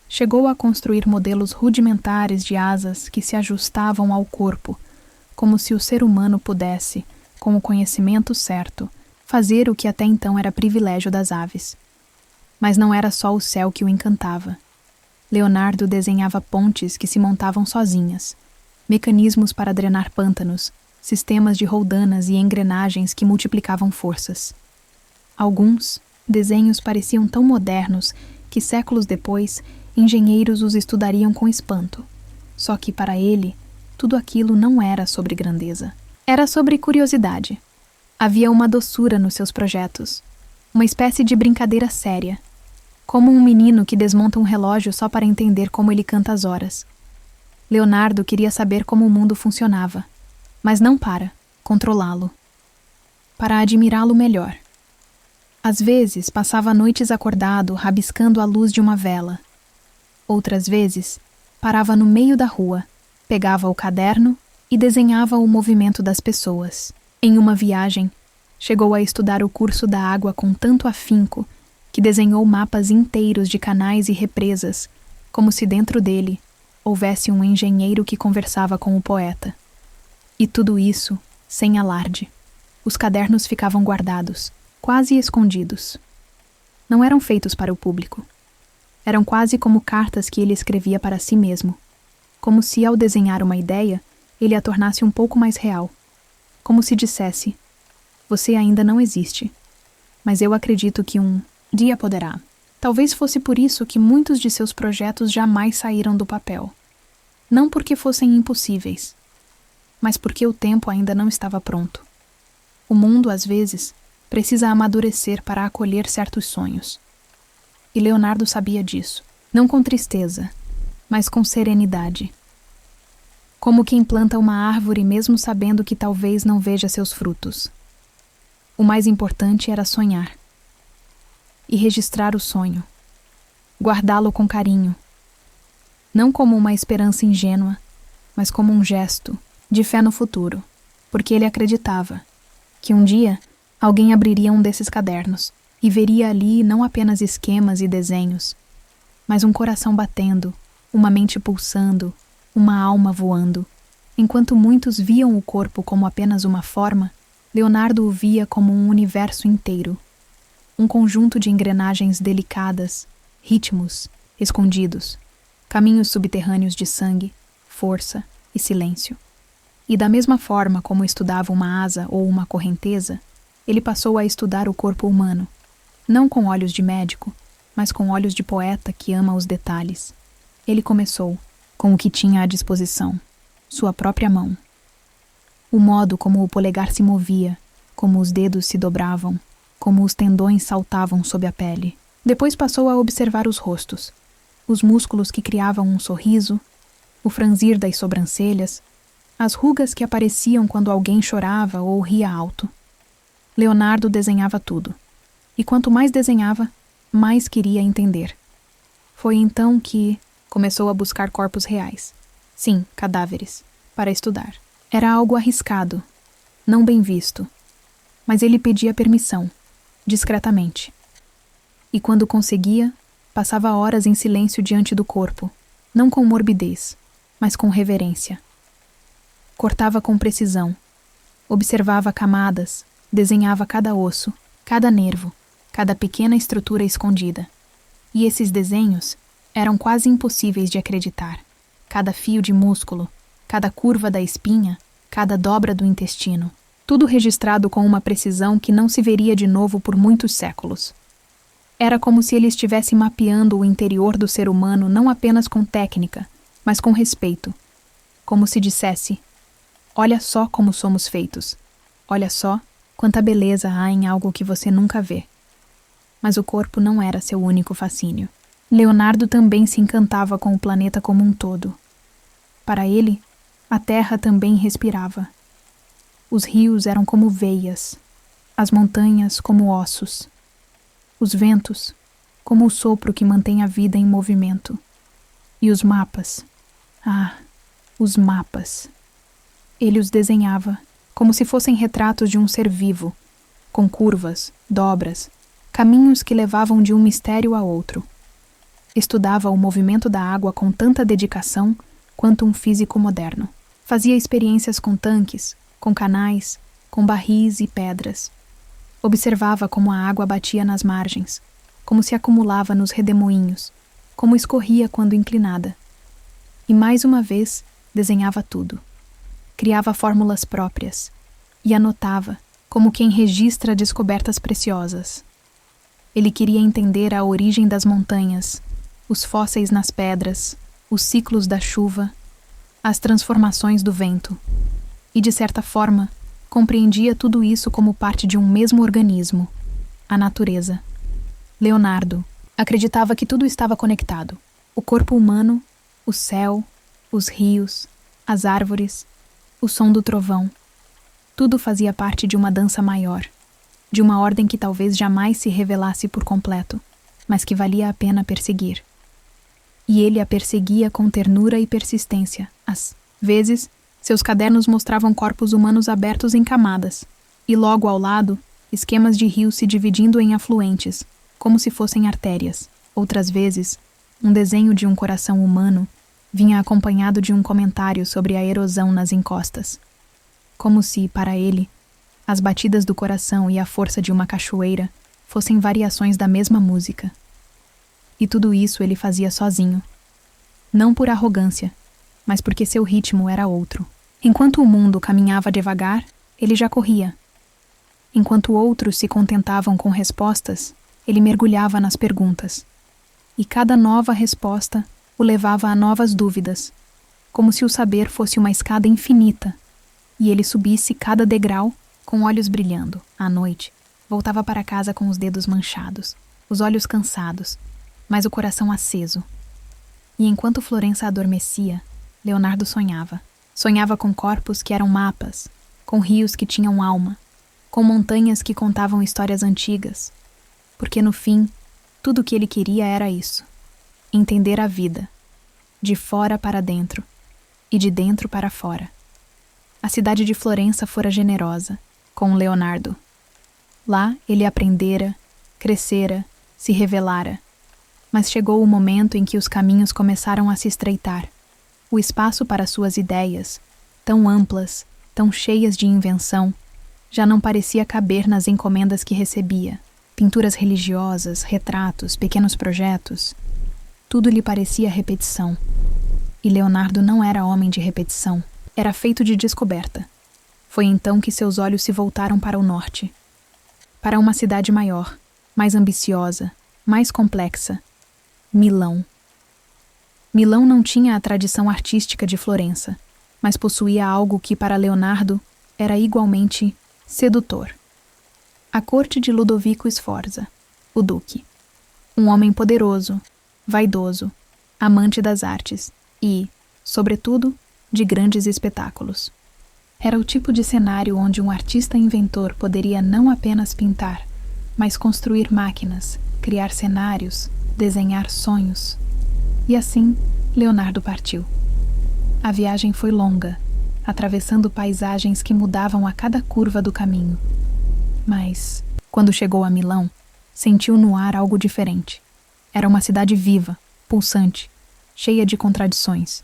[SPEAKER 1] Chegou a construir modelos rudimentares de asas que se ajustavam ao corpo, como se o ser humano pudesse, com o conhecimento certo, fazer o que até então era privilégio das aves. Mas não era só o céu que o encantava. Leonardo desenhava pontes que se montavam sozinhas, mecanismos para drenar pântanos, sistemas de roldanas e engrenagens que multiplicavam forças. Alguns desenhos pareciam tão modernos que séculos depois engenheiros os estudariam com espanto. Só que para ele, tudo aquilo não era sobre grandeza. Era sobre curiosidade. Havia uma doçura nos seus projetos, uma espécie de brincadeira séria, como um menino que desmonta um relógio só para entender como ele canta as horas. Leonardo queria saber como o mundo funcionava, mas não para controlá-lo, para admirá-lo melhor. Às vezes, passava noites acordado, rabiscando a luz de uma vela. Outras vezes, parava no meio da rua, pegava o caderno e desenhava o movimento das pessoas. Em uma viagem, chegou a estudar o curso da água com tanto afinco que desenhou mapas inteiros de canais e represas, como se dentro dele houvesse um engenheiro que conversava com o poeta. E tudo isso sem alarde. Os cadernos ficavam guardados, quase escondidos. Não eram feitos para o público. Eram quase como cartas que ele escrevia para si mesmo, como se, ao desenhar uma ideia, ele a tornasse um pouco mais real. Como se dissesse: você ainda não existe, mas eu acredito que um dia poderá. Talvez fosse por isso que muitos de seus projetos jamais saíram do papel. Não porque fossem impossíveis, mas porque o tempo ainda não estava pronto. O mundo, às vezes, precisa amadurecer para acolher certos sonhos. E Leonardo sabia disso, não com tristeza, mas com serenidade. Como quem planta uma árvore mesmo sabendo que talvez não veja seus frutos. O mais importante era sonhar. E registrar o sonho. Guardá-lo com carinho. Não como uma esperança ingênua, mas como um gesto de fé no futuro, porque ele acreditava que um dia alguém abriria um desses cadernos e veria ali não apenas esquemas e desenhos, mas um coração batendo, uma mente pulsando, uma alma voando. Enquanto muitos viam o corpo como apenas uma forma, Leonardo o via como um universo inteiro. Um conjunto de engrenagens delicadas, ritmos escondidos, caminhos subterrâneos de sangue, força e silêncio. E da mesma forma como estudava uma asa ou uma correnteza, ele passou a estudar o corpo humano, não com olhos de médico, mas com olhos de poeta que ama os detalhes. Ele começou com o que tinha à disposição, sua própria mão. O modo como o polegar se movia, como os dedos se dobravam, como os tendões saltavam sob a pele. Depois passou a observar os rostos, os músculos que criavam um sorriso, o franzir das sobrancelhas, as rugas que apareciam quando alguém chorava ou ria alto. Leonardo desenhava tudo, e quanto mais desenhava, mais queria entender. Foi então que começou a buscar corpos reais. Sim, cadáveres, para estudar. Era algo arriscado, não bem visto, mas ele pedia permissão, discretamente. E quando conseguia, passava horas em silêncio diante do corpo, não com morbidez, mas com reverência. Cortava com precisão, observava camadas, desenhava cada osso, cada nervo, cada pequena estrutura escondida. E esses desenhos eram quase impossíveis de acreditar. Cada fio de músculo, cada curva da espinha, cada dobra do intestino. Tudo registrado com uma precisão que não se veria de novo por muitos séculos. Era como se ele estivesse mapeando o interior do ser humano não apenas com técnica, mas com respeito. Como se dissesse: olha só como somos feitos. Olha só quanta beleza há em algo que você nunca vê. Mas o corpo não era seu único fascínio. Leonardo também se encantava com o planeta como um todo. Para ele, a terra também respirava. Os rios eram como veias, as montanhas como ossos, os ventos como o sopro que mantém a vida em movimento. E os mapas, os mapas. Ele os desenhava como se fossem retratos de um ser vivo, com curvas, dobras, caminhos que levavam de um mistério a outro. Estudava o movimento da água com tanta dedicação quanto um físico moderno. Fazia experiências com tanques, com canais, com barris e pedras. Observava como a água batia nas margens, como se acumulava nos redemoinhos, como escorria quando inclinada. E mais uma vez desenhava tudo. Criava fórmulas próprias e anotava, como quem registra descobertas preciosas. Ele queria entender a origem das montanhas, os fósseis nas pedras, os ciclos da chuva, as transformações do vento. E, de certa forma, compreendia tudo isso como parte de um mesmo organismo, a natureza. Leonardo acreditava que tudo estava conectado. O corpo humano, o céu, os rios, as árvores, o som do trovão. Tudo fazia parte de uma dança maior, de uma ordem que talvez jamais se revelasse por completo, mas que valia a pena perseguir. E ele a perseguia com ternura e persistência. Às vezes, seus cadernos mostravam corpos humanos abertos em camadas, e logo ao lado, esquemas de rios se dividindo em afluentes, como se fossem artérias. Outras vezes, um desenho de um coração humano vinha acompanhado de um comentário sobre a erosão nas encostas. Como se, para ele, as batidas do coração e a força de uma cachoeira fossem variações da mesma música. E tudo isso ele fazia sozinho. Não por arrogância, mas porque seu ritmo era outro. Enquanto o mundo caminhava devagar, ele já corria. Enquanto outros se contentavam com respostas, ele mergulhava nas perguntas. E cada nova resposta o levava a novas dúvidas, como se o saber fosse uma escada infinita, e ele subisse cada degrau com olhos brilhando. À noite, voltava para casa com os dedos manchados, os olhos cansados, mas o coração aceso. E enquanto Florença adormecia, Leonardo sonhava. Sonhava com corpos que eram mapas, com rios que tinham alma, com montanhas que contavam histórias antigas. Porque no fim, tudo o que ele queria era isso: entender a vida, de fora para dentro e de dentro para fora. A cidade de Florença fora generosa, com Leonardo. Lá ele aprendera, crescera, se revelara. Mas chegou o momento em que os caminhos começaram a se estreitar. O espaço para suas ideias, tão amplas, tão cheias de invenção, já não parecia caber nas encomendas que recebia. Pinturas religiosas, retratos, pequenos projetos. Tudo lhe parecia repetição. E Leonardo não era homem de repetição, era feito de descoberta. Foi então que seus olhos se voltaram para o norte. Para uma cidade maior, mais ambiciosa, mais complexa. Milão. Milão não tinha a tradição artística de Florença, mas possuía algo que para Leonardo era igualmente sedutor. A corte de Ludovico Sforza, o duque. Um homem poderoso, vaidoso, amante das artes e, sobretudo, de grandes espetáculos. Era o tipo de cenário onde um artista inventor poderia não apenas pintar, mas construir máquinas, criar cenários, desenhar sonhos. E assim, Leonardo partiu. A viagem foi longa, atravessando paisagens que mudavam a cada curva do caminho. Mas, quando chegou a Milão, sentiu no ar algo diferente. Era uma cidade viva, pulsante, cheia de contradições.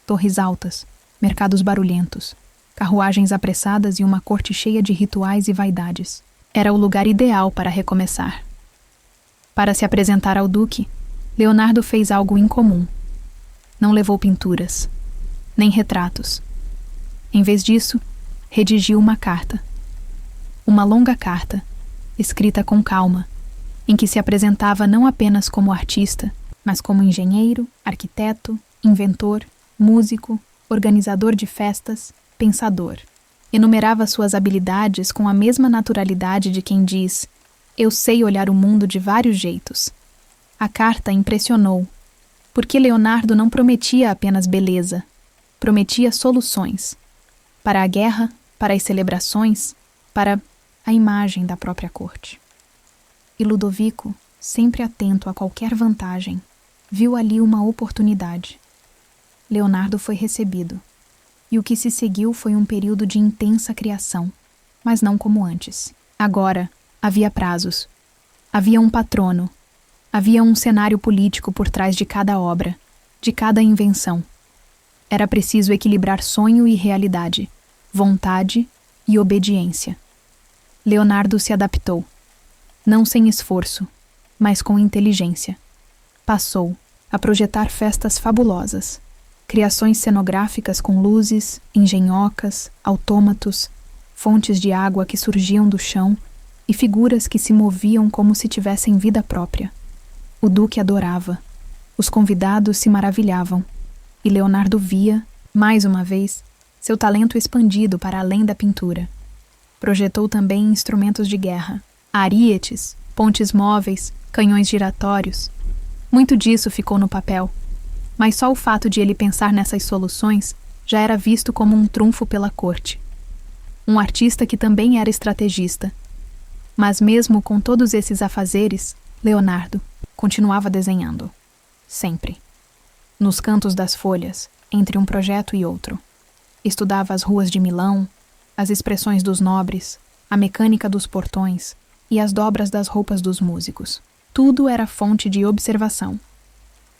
[SPEAKER 1] Torres altas, mercados barulhentos, carruagens apressadas e uma corte cheia de rituais e vaidades. Era o lugar ideal para recomeçar. Para se apresentar ao duque, Leonardo fez algo incomum. Não levou pinturas, nem retratos. Em vez disso, redigiu uma carta. Uma longa carta, escrita com calma, em que se apresentava não apenas como artista, mas como engenheiro, arquiteto, inventor, músico, organizador de festas, pensador. Enumerava suas habilidades com a mesma naturalidade de quem diz: "Eu sei olhar o mundo de vários jeitos." A carta impressionou, porque Leonardo não prometia apenas beleza, prometia soluções. Para a guerra, para as celebrações, para a imagem da própria corte. E Ludovico, sempre atento a qualquer vantagem, viu ali uma oportunidade. Leonardo foi recebido, e o que se seguiu foi um período de intensa criação, mas não como antes. Agora, havia prazos, havia um patrono, havia um cenário político por trás de cada obra, de cada invenção. Era preciso equilibrar sonho e realidade, vontade e obediência. Leonardo se adaptou, não sem esforço, mas com inteligência. Passou a projetar festas fabulosas, criações cenográficas com luzes, engenhocas, autômatos, fontes de água que surgiam do chão e figuras que se moviam como se tivessem vida própria. O duque adorava, os convidados se maravilhavam, e Leonardo via, mais uma vez, seu talento expandido para além da pintura. Projetou também instrumentos de guerra, arietes, pontes móveis, canhões giratórios. Muito disso ficou no papel, mas só o fato de ele pensar nessas soluções já era visto como um trunfo pela corte. Um artista que também era estrategista. Mas mesmo com todos esses afazeres, Leonardo continuava desenhando. Sempre. Nos cantos das folhas, entre um projeto e outro. Estudava as ruas de Milão, as expressões dos nobres, a mecânica dos portões e as dobras das roupas dos músicos. Tudo era fonte de observação.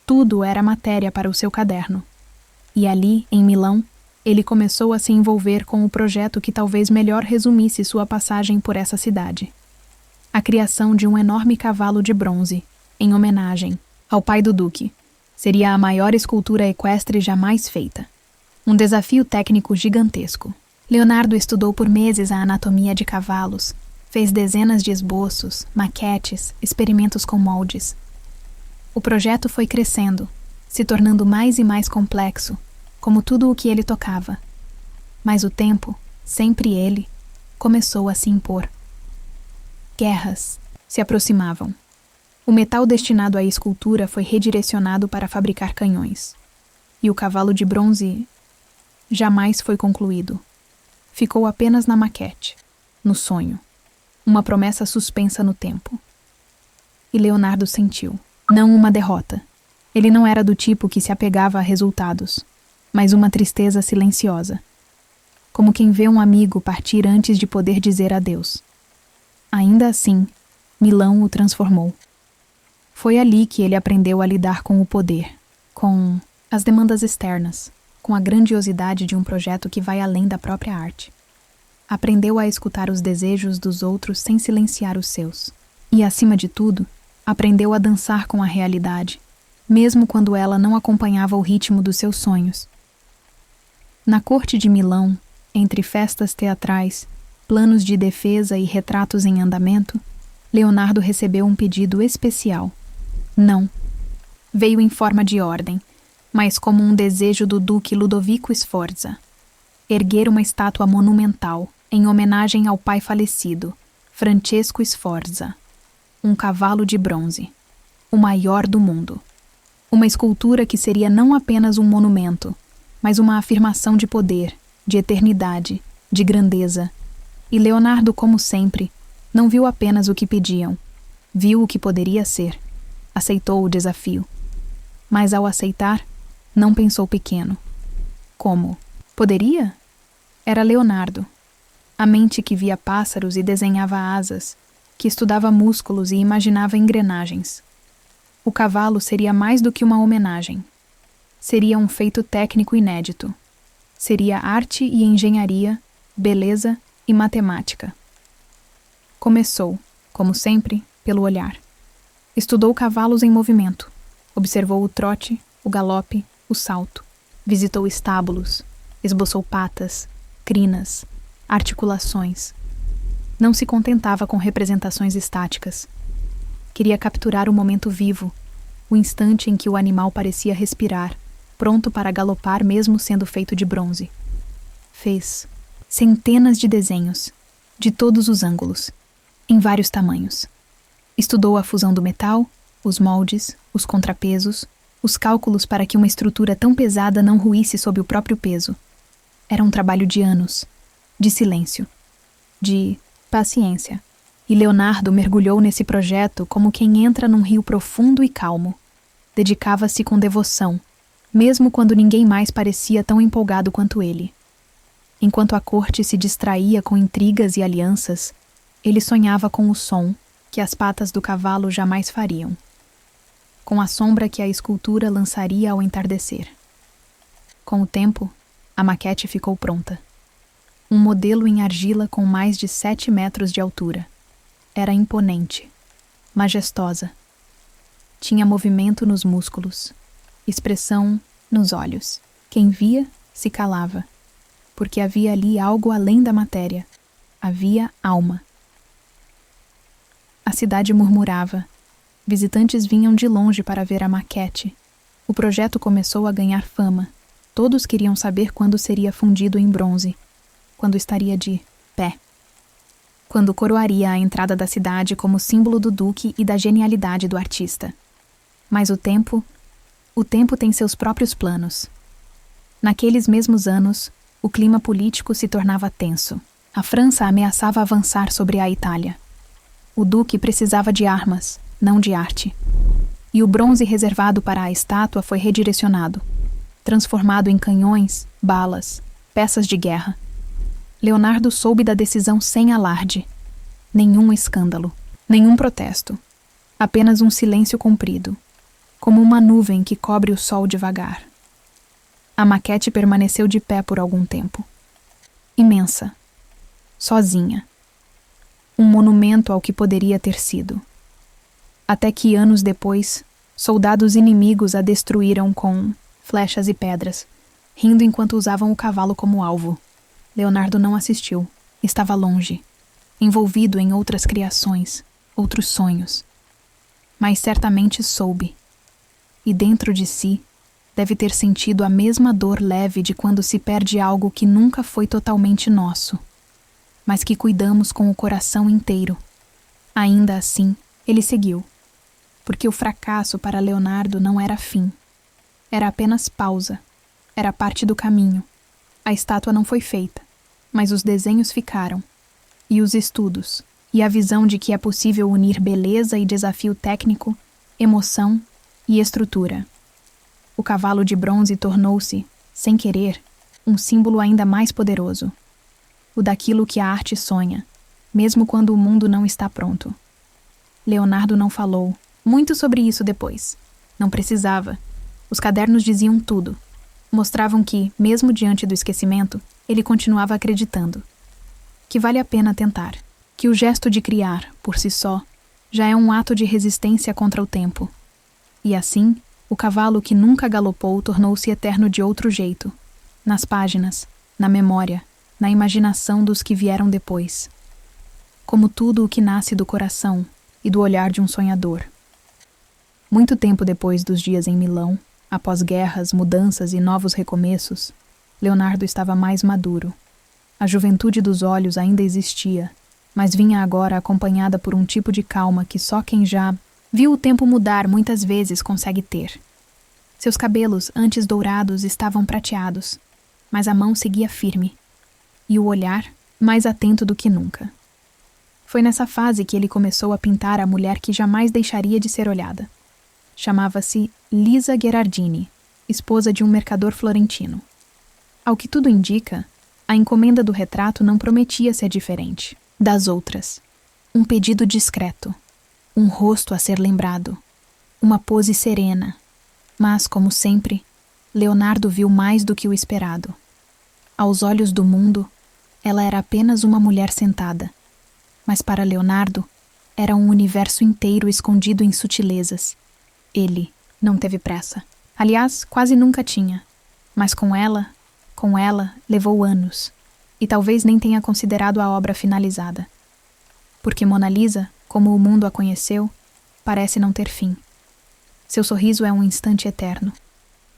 [SPEAKER 1] Tudo era matéria para o seu caderno. E ali, em Milão, ele começou a se envolver com o projeto que talvez melhor resumisse sua passagem por essa cidade. A criação de um enorme cavalo de bronze, em homenagem ao pai do duque. Seria a maior escultura equestre jamais feita. Um desafio técnico gigantesco. Leonardo estudou por meses a anatomia de cavalos, fez dezenas de esboços, maquetes, experimentos com moldes. O projeto foi crescendo, se tornando mais e mais complexo, como tudo o que ele tocava. Mas o tempo, sempre ele, começou a se impor. Guerras se aproximavam. O metal destinado à escultura foi redirecionado para fabricar canhões. E o cavalo de bronze jamais foi concluído. Ficou apenas na maquete, no sonho. Uma promessa suspensa no tempo. E Leonardo sentiu, não uma derrota. Ele não era do tipo que se apegava a resultados, mas uma tristeza silenciosa. Como quem vê um amigo partir antes de poder dizer adeus. Ainda assim, Milão o transformou. Foi ali que ele aprendeu a lidar com o poder, com as demandas externas, com a grandiosidade de um projeto que vai além da própria arte. Aprendeu a escutar os desejos dos outros sem silenciar os seus. E, acima de tudo, aprendeu a dançar com a realidade, mesmo quando ela não acompanhava o ritmo dos seus sonhos. Na corte de Milão, entre festas teatrais, planos de defesa e retratos em andamento, Leonardo recebeu um pedido especial. Não. Veio em forma de ordem, mas como um desejo do duque Ludovico Sforza. Erguer uma estátua monumental em homenagem ao pai falecido, Francesco Sforza. Um cavalo de bronze, o maior do mundo. Uma escultura que seria não apenas um monumento, mas uma afirmação de poder, de eternidade, de grandeza. E Leonardo, como sempre, não viu apenas o que pediam, viu o que poderia ser. Aceitou o desafio. Mas ao aceitar, não pensou pequeno. Como? Poderia? Era Leonardo. A mente que via pássaros e desenhava asas, que estudava músculos e imaginava engrenagens. O cavalo seria mais do que uma homenagem. Seria um feito técnico inédito. Seria arte e engenharia, beleza e matemática. Começou, como sempre, pelo olhar. Estudou cavalos em movimento. Observou o trote, o galope, o salto. Visitou estábulos. Esboçou patas, crinas, articulações. Não se contentava com representações estáticas. Queria capturar o momento vivo, o instante em que o animal parecia respirar, pronto para galopar mesmo sendo feito de bronze. Fez centenas de desenhos, de todos os ângulos, em vários tamanhos. Estudou a fusão do metal, os moldes, os contrapesos, os cálculos para que uma estrutura tão pesada não ruísse sob o próprio peso. Era um trabalho de anos, de silêncio, de paciência. E Leonardo mergulhou nesse projeto como quem entra num rio profundo e calmo. Dedicava-se com devoção, mesmo quando ninguém mais parecia tão empolgado quanto ele. Enquanto a corte se distraía com intrigas e alianças, ele sonhava com o som que as patas do cavalo jamais fariam, com a sombra que a escultura lançaria ao entardecer. Com o tempo, a maquete ficou pronta. Um modelo em argila com mais de 7 metros de altura. Era imponente, majestosa. Tinha movimento nos músculos, expressão nos olhos. Quem via, se calava, porque havia ali algo além da matéria. Havia alma. A cidade murmurava. Visitantes vinham de longe para ver a maquete. O projeto começou a ganhar fama. Todos queriam saber quando seria fundido em bronze, quando estaria de pé, quando coroaria a entrada da cidade como símbolo do duque e da genialidade do artista. Mas o tempo tem seus próprios planos. Naqueles mesmos anos, o clima político se tornava tenso. A França ameaçava avançar sobre a Itália. O duque precisava de armas, não de arte. E o bronze reservado para a estátua foi redirecionado, transformado em canhões, balas, peças de guerra. Leonardo soube da decisão sem alarde. Nenhum escândalo, nenhum protesto. Apenas um silêncio comprido, como uma nuvem que cobre o sol devagar. A maquete permaneceu de pé por algum tempo. Imensa. Sozinha. Um monumento ao que poderia ter sido. Até que, anos depois, soldados inimigos a destruíram com flechas e pedras, rindo enquanto usavam o cavalo como alvo. Leonardo não assistiu. Estava longe, envolvido em outras criações, outros sonhos. Mas certamente soube. E dentro de si, deve ter sentido a mesma dor leve de quando se perde algo que nunca foi totalmente nosso, mas que cuidamos com o coração inteiro. Ainda assim, ele seguiu, porque o fracasso para Leonardo não era fim. Era apenas pausa. Era parte do caminho. A estátua não foi feita, mas os desenhos ficaram. E os estudos, e a visão de que é possível unir beleza e desafio técnico, emoção e estrutura. O cavalo de bronze tornou-se, sem querer, um símbolo ainda mais poderoso. O daquilo que a arte sonha, mesmo quando o mundo não está pronto. Leonardo não falou muito sobre isso depois. Não precisava. Os cadernos diziam tudo. Mostravam que, mesmo diante do esquecimento, ele continuava acreditando. Que vale a pena tentar. Que o gesto de criar, por si só, já é um ato de resistência contra o tempo. E assim, o cavalo que nunca galopou tornou-se eterno de outro jeito. Nas páginas, na memória, na imaginação dos que vieram depois. Como tudo o que nasce do coração e do olhar de um sonhador. Muito tempo depois dos dias em Milão, após guerras, mudanças e novos recomeços, Leonardo estava mais maduro. A juventude dos olhos ainda existia, mas vinha agora acompanhada por um tipo de calma que só quem já viu o tempo mudar muitas vezes consegue ter. Seus cabelos, antes dourados, estavam prateados, mas a mão seguia firme, e o olhar mais atento do que nunca. Foi nessa fase que ele começou a pintar a mulher que jamais deixaria de ser olhada. Chamava-se Lisa Gherardini, esposa de um mercador florentino. Ao que tudo indica, a encomenda do retrato não prometia ser diferente das outras. Um pedido discreto, um rosto a ser lembrado, uma pose serena. Mas, como sempre, Leonardo viu mais do que o esperado. Aos olhos do mundo, ela era apenas uma mulher sentada. Mas para Leonardo, era um universo inteiro escondido em sutilezas. Ele não teve pressa. Aliás, quase nunca tinha. Mas com ela, levou anos. E talvez nem tenha considerado a obra finalizada. Porque Mona Lisa, como o mundo a conheceu, parece não ter fim. Seu sorriso é um instante eterno.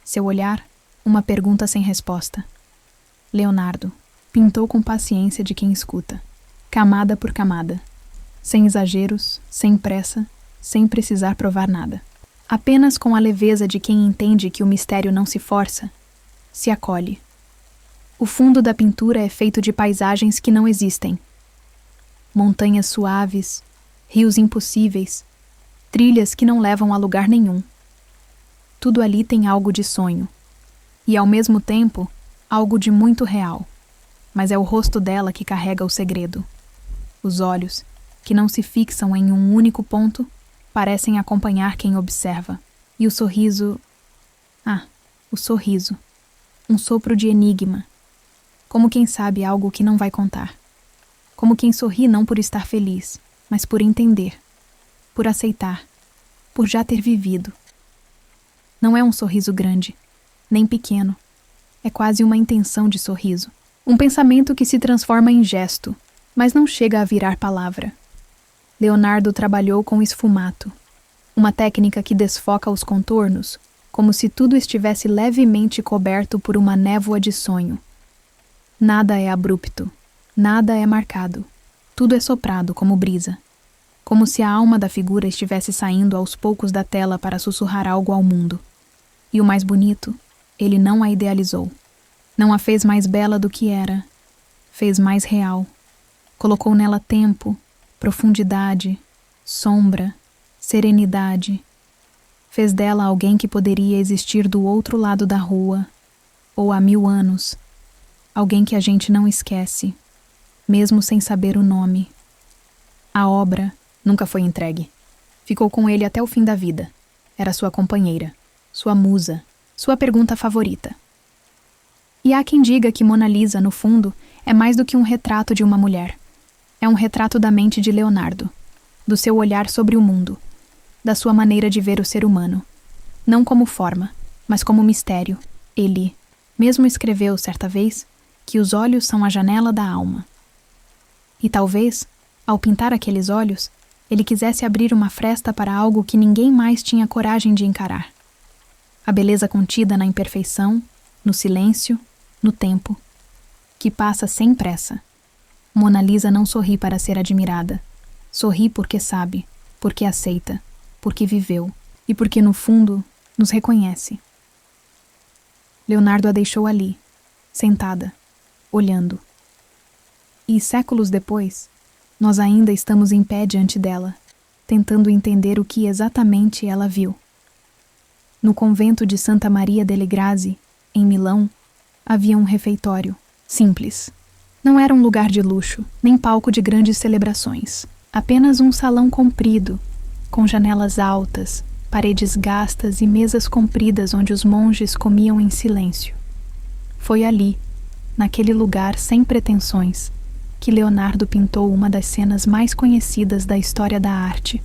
[SPEAKER 1] Seu olhar, uma pergunta sem resposta. Leonardo pintou com paciência de quem escuta, camada por camada, sem exageros, sem pressa, sem precisar provar nada. Apenas com a leveza de quem entende que o mistério não se força, se acolhe. O fundo da pintura é feito de paisagens que não existem. Montanhas suaves, rios impossíveis, trilhas que não levam a lugar nenhum. Tudo ali tem algo de sonho. E, ao mesmo tempo, algo de muito real. Mas é o rosto dela que carrega o segredo. Os olhos, que não se fixam em um único ponto, parecem acompanhar quem observa. E o sorriso... o sorriso. Um sopro de enigma. Como quem sabe algo que não vai contar. Como quem sorri não por estar feliz, mas por entender. Por aceitar. Por já ter vivido. Não é um sorriso grande, nem pequeno. É quase uma intenção de sorriso. Um pensamento que se transforma em gesto, mas não chega a virar palavra. Leonardo trabalhou com esfumato, uma técnica que desfoca os contornos, como se tudo estivesse levemente coberto por uma névoa de sonho. Nada é abrupto, nada é marcado. Tudo é soprado como brisa. Como se a alma da figura estivesse saindo aos poucos da tela para sussurrar algo ao mundo. E o mais bonito, ele não a idealizou. Não a fez mais bela do que era. Fez mais real. Colocou nela tempo, profundidade, sombra, serenidade. Fez dela alguém que poderia existir do outro lado da rua, ou há 1000 anos. Alguém que a gente não esquece, mesmo sem saber o nome. A obra nunca foi entregue. Ficou com ele até o fim da vida. Era sua companheira, sua musa, sua pergunta favorita. E há quem diga que Mona Lisa, no fundo, é mais do que um retrato de uma mulher. É um retrato da mente de Leonardo, do seu olhar sobre o mundo, da sua maneira de ver o ser humano. Não como forma, mas como mistério. Ele mesmo escreveu, certa vez, que os olhos são a janela da alma. E talvez, ao pintar aqueles olhos, ele quisesse abrir uma fresta para algo que ninguém mais tinha coragem de encarar. A beleza contida na imperfeição, no silêncio, no tempo, que passa sem pressa. Mona Lisa não sorri para ser admirada. Sorri porque sabe, porque aceita, porque viveu e porque, no fundo, nos reconhece. Leonardo a deixou ali, sentada, olhando. E, séculos depois, nós ainda estamos em pé diante dela, tentando entender o que exatamente ela viu. No convento de Santa Maria delle Grazie, em Milão, havia um refeitório, simples. Não era um lugar de luxo, nem palco de grandes celebrações. Apenas um salão comprido, com janelas altas, paredes gastas e mesas compridas onde os monges comiam em silêncio. Foi ali, naquele lugar sem pretensões, que Leonardo pintou uma das cenas mais conhecidas da história da arte.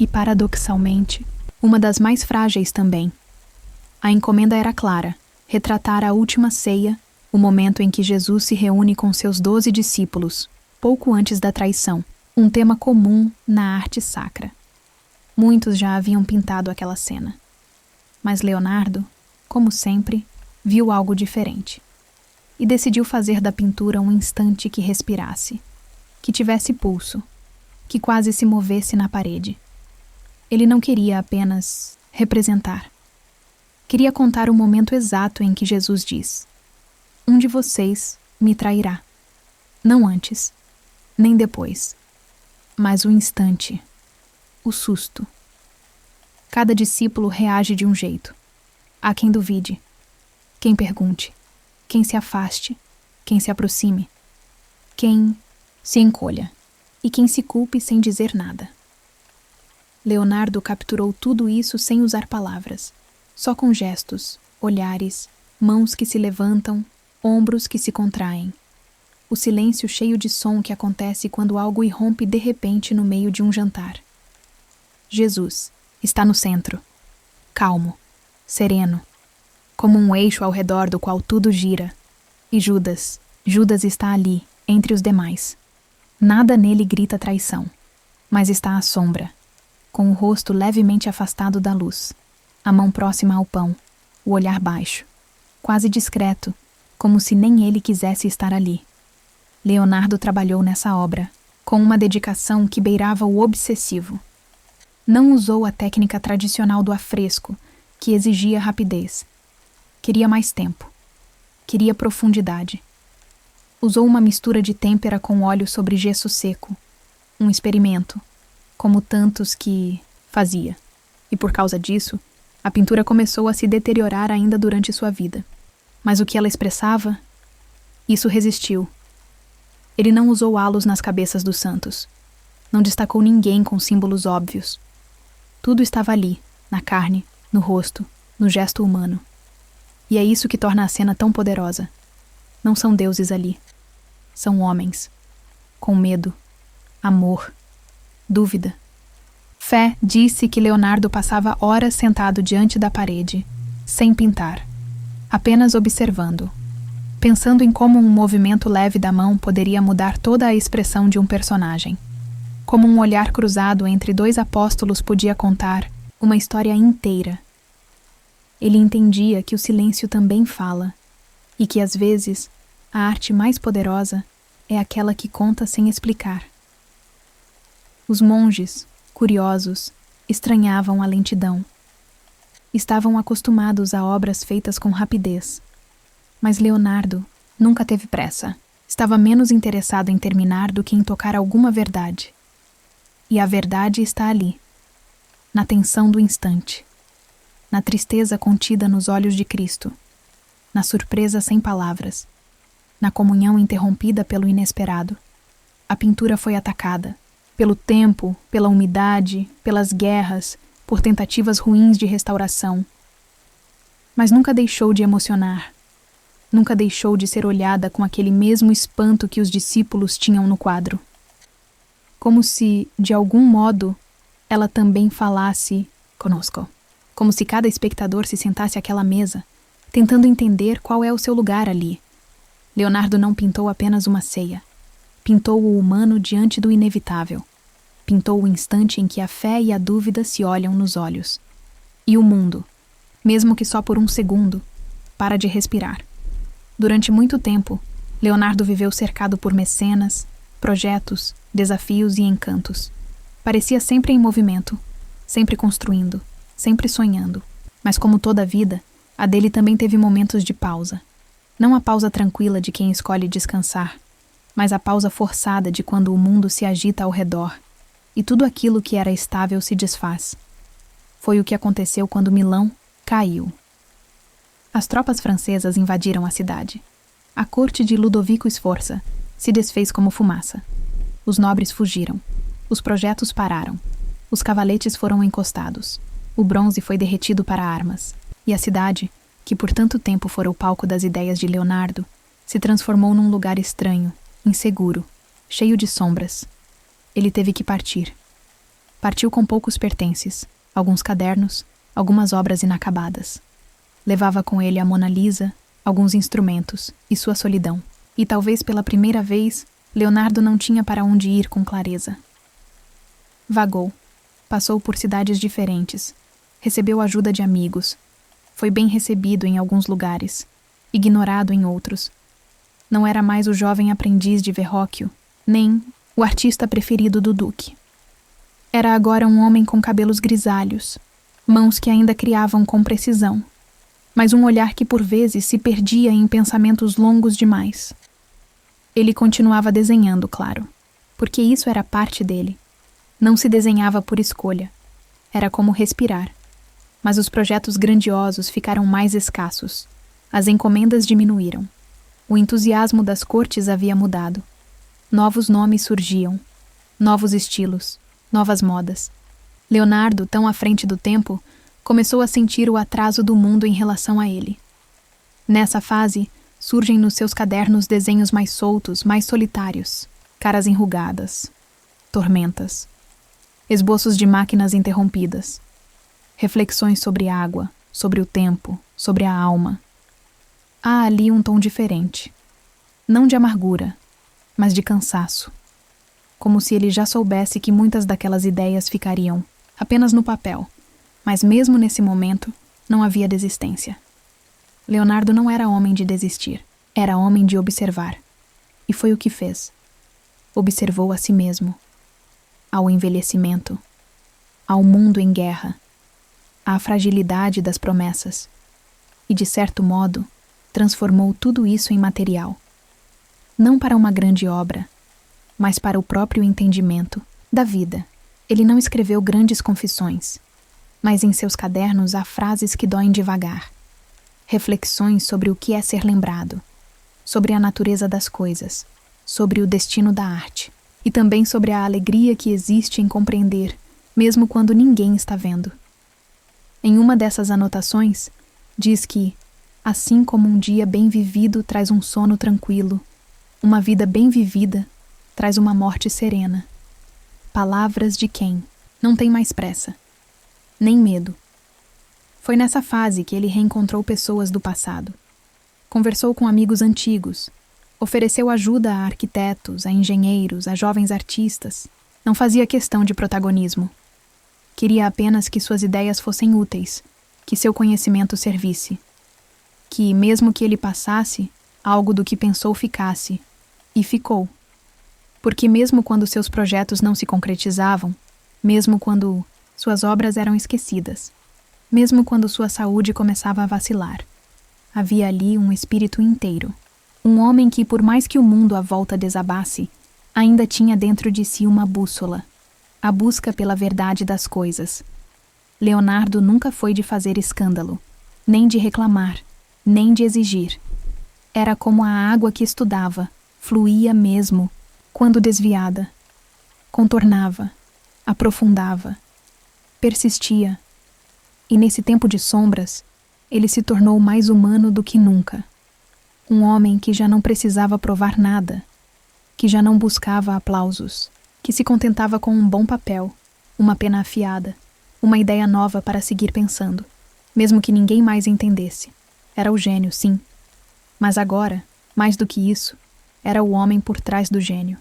[SPEAKER 1] E, paradoxalmente, uma das mais frágeis também. A encomenda era clara: retratar a última ceia, o momento em que Jesus se reúne com seus 12 discípulos, pouco antes da traição, um tema comum na arte sacra. Muitos já haviam pintado aquela cena. Mas Leonardo, como sempre, viu algo diferente. E decidiu fazer da pintura um instante que respirasse, que tivesse pulso, que quase se movesse na parede. Ele não queria apenas representar. Queria contar o momento exato em que Jesus diz: "Um de vocês me trairá." Não antes, nem depois, mas o instante, o susto. Cada discípulo reage de um jeito. Há quem duvide, quem pergunte, quem se afaste, quem se aproxime, quem se encolha e quem se culpe sem dizer nada. Leonardo capturou tudo isso sem usar palavras, só com gestos, olhares, mãos que se levantam, ombros que se contraem. O silêncio cheio de som que acontece quando algo irrompe de repente no meio de um jantar. Jesus está no centro, calmo, sereno, como um eixo ao redor do qual tudo gira. E Judas está ali, entre os demais. Nada nele grita traição, mas está à sombra, com o rosto levemente afastado da luz, a mão próxima ao pão, o olhar baixo, quase discreto, como se nem ele quisesse estar ali. Leonardo trabalhou nessa obra, com uma dedicação que beirava o obsessivo. Não usou a técnica tradicional do afresco, que exigia rapidez. Queria mais tempo. Queria profundidade. Usou uma mistura de têmpera com óleo sobre gesso seco. Um experimento, como tantos que fazia. E por causa disso, a pintura começou a se deteriorar ainda durante sua vida. Mas o que ela expressava? Isso resistiu. Ele não usou halos nas cabeças dos santos. Não destacou ninguém com símbolos óbvios. Tudo estava ali, na carne, no rosto, no gesto humano. E é isso que torna a cena tão poderosa. Não são deuses ali. São homens. Com medo, amor, dúvida. Fé disse que Leonardo passava horas sentado diante da parede, sem pintar, apenas observando, pensando em como um movimento leve da mão poderia mudar toda a expressão de um personagem. Como um olhar cruzado entre dois apóstolos podia contar uma história inteira. Ele entendia que o silêncio também fala, e que às vezes a arte mais poderosa é aquela que conta sem explicar. Os monges, curiosos, estranhavam a lentidão. Estavam acostumados a obras feitas com rapidez. Mas Leonardo nunca teve pressa. Estava menos interessado em terminar do que em tocar alguma verdade. E a verdade está ali, na tensão do instante, na tristeza contida nos olhos de Cristo, na surpresa sem palavras, na comunhão interrompida pelo inesperado. A pintura foi atacada, pelo tempo, pela umidade, pelas guerras, por tentativas ruins de restauração. Mas nunca deixou de emocionar, nunca deixou de ser olhada com aquele mesmo espanto que os discípulos tinham no quadro. Como se, de algum modo, ela também falasse conosco. Como se cada espectador se sentasse àquela mesa, tentando entender qual é o seu lugar ali. Leonardo não pintou apenas uma ceia. Pintou o humano diante do inevitável. Pintou o instante em que a fé e a dúvida se olham nos olhos. E o mundo, mesmo que só por um segundo, para de respirar. Durante muito tempo, Leonardo viveu cercado por mecenas, projetos, desafios e encantos. Parecia sempre em movimento, sempre construindo, sempre sonhando. Mas como toda a vida, a dele também teve momentos de pausa. Não a pausa tranquila de quem escolhe descansar, mas a pausa forçada de quando o mundo se agita ao redor e tudo aquilo que era estável se desfaz. Foi o que aconteceu quando Milão caiu. As tropas francesas invadiram a cidade. A corte de Ludovico Sforza se desfez como fumaça. Os nobres fugiram. Os projetos pararam. Os cavaletes foram encostados. O bronze foi derretido para armas. E a cidade, que por tanto tempo fora o palco das ideias de Leonardo, se transformou num lugar estranho, inseguro, cheio de sombras. Ele teve que partir. Partiu com poucos pertences, alguns cadernos, algumas obras inacabadas. Levava com ele a Mona Lisa, alguns instrumentos e sua solidão. E talvez pela primeira vez, Leonardo não tinha para onde ir com clareza. Vagou. Passou por cidades diferentes. Recebeu ajuda de amigos. Foi bem recebido em alguns lugares, ignorado em outros. Não era mais o jovem aprendiz de Verrocchio, nem o artista preferido do duque. Era agora um homem com cabelos grisalhos, mãos que ainda criavam com precisão, mas um olhar que por vezes se perdia em pensamentos longos demais. Ele continuava desenhando, claro, porque isso era parte dele. Não se desenhava por escolha. Era como respirar. Mas os projetos grandiosos ficaram mais escassos. As encomendas diminuíram. O entusiasmo das cortes havia mudado. Novos nomes surgiam. Novos estilos. Novas modas. Leonardo, tão à frente do tempo, começou a sentir o atraso do mundo em relação a ele. Nessa fase, surgem nos seus cadernos desenhos mais soltos, mais solitários, caras enrugadas, tormentas, esboços de máquinas interrompidas, reflexões sobre água, sobre o tempo, sobre a alma. Há ali um tom diferente, não de amargura, mas de cansaço, como se ele já soubesse que muitas daquelas ideias ficariam apenas no papel, mas mesmo nesse momento não havia desistência. Leonardo não era homem de desistir, era homem de observar. E foi o que fez. Observou a si mesmo, ao envelhecimento, ao mundo em guerra, à fragilidade das promessas. E, de certo modo, transformou tudo isso em material. Não para uma grande obra, mas para o próprio entendimento da vida. Ele não escreveu grandes confissões, mas em seus cadernos há frases que doem devagar. Reflexões sobre o que é ser lembrado, sobre a natureza das coisas, sobre o destino da arte, e também sobre a alegria que existe em compreender, mesmo quando ninguém está vendo. Em uma dessas anotações, diz que, assim como um dia bem vivido traz um sono tranquilo, uma vida bem vivida traz uma morte serena. Palavras de quem não tem mais pressa, nem medo. Foi nessa fase que ele reencontrou pessoas do passado. Conversou com amigos antigos. Ofereceu ajuda a arquitetos, a engenheiros, a jovens artistas. Não fazia questão de protagonismo. Queria apenas que suas ideias fossem úteis, que seu conhecimento servisse. Que, mesmo que ele passasse, algo do que pensou ficasse. E ficou. Porque mesmo quando seus projetos não se concretizavam, mesmo quando suas obras eram esquecidas, mesmo quando sua saúde começava a vacilar, havia ali um espírito inteiro. Um homem que, por mais que o mundo à volta desabasse, ainda tinha dentro de si uma bússola, a busca pela verdade das coisas. Leonardo nunca foi de fazer escândalo, nem de reclamar, nem de exigir. Era como a água que estudava, fluía mesmo, quando desviada. Contornava, aprofundava, persistia. E nesse tempo de sombras, ele se tornou mais humano do que nunca. Um homem que já não precisava provar nada, que já não buscava aplausos, que se contentava com um bom papel, uma pena afiada, uma ideia nova para seguir pensando, mesmo que ninguém mais entendesse. Era o gênio, sim. Mas agora, mais do que isso, era o homem por trás do gênio.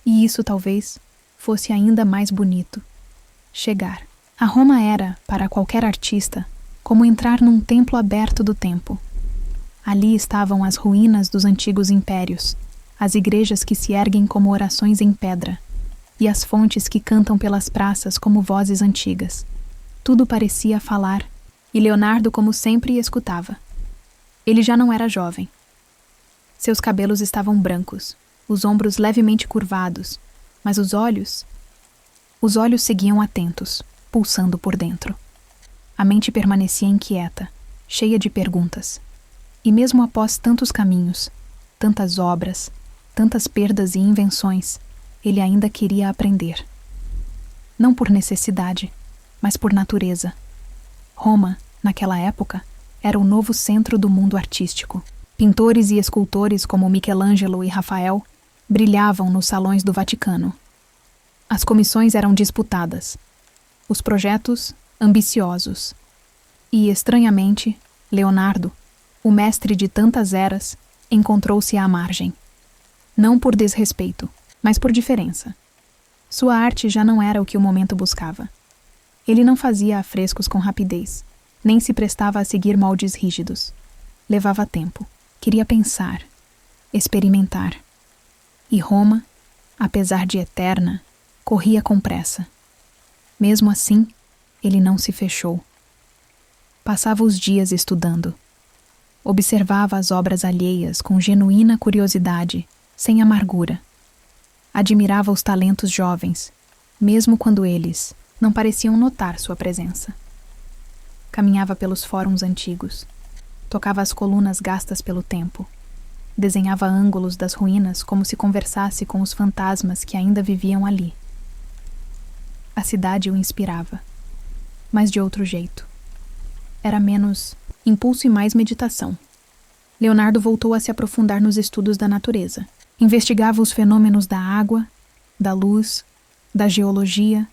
[SPEAKER 1] E isso talvez fosse ainda mais bonito. Chegar. A Roma era, para qualquer artista, como entrar num templo aberto do tempo. Ali estavam as ruínas dos antigos impérios, as igrejas que se erguem como orações em pedra, e as fontes que cantam pelas praças como vozes antigas. Tudo parecia falar, e Leonardo, como sempre, escutava. Ele já não era jovem. Seus cabelos estavam brancos, os ombros levemente curvados, mas os olhos seguiam atentos, pulsando por dentro. A mente permanecia inquieta, cheia de perguntas. E mesmo após tantos caminhos, tantas obras, tantas perdas e invenções, ele ainda queria aprender. não por necessidade, mas por natureza. Roma, naquela época, era o novo centro do mundo artístico. Pintores e escultores como Michelangelo e Rafael brilhavam nos salões do Vaticano. As comissões eram disputadas, os projetos ambiciosos. E, estranhamente, Leonardo, o mestre de tantas eras, encontrou-se à margem. Não por desrespeito, mas por diferença. Sua arte já não era o que o momento buscava. Ele não fazia afrescos com rapidez, nem se prestava a seguir moldes rígidos. Levava tempo. Queria pensar, experimentar. E Roma, apesar de eterna, corria com pressa. Mesmo assim, ele não se fechou. Passava os dias estudando. Observava as obras alheias com genuína curiosidade, sem amargura. Admirava os talentos jovens, mesmo quando eles não pareciam notar sua presença. Caminhava pelos fóruns antigos. Tocava as colunas gastas pelo tempo. Desenhava ângulos das ruínas como se conversasse com os fantasmas que ainda viviam ali. A cidade o inspirava, mas de outro jeito. Era menos impulso e mais meditação. Leonardo voltou a se aprofundar nos estudos da natureza. Investigava os fenômenos da água, da luz, da geologia.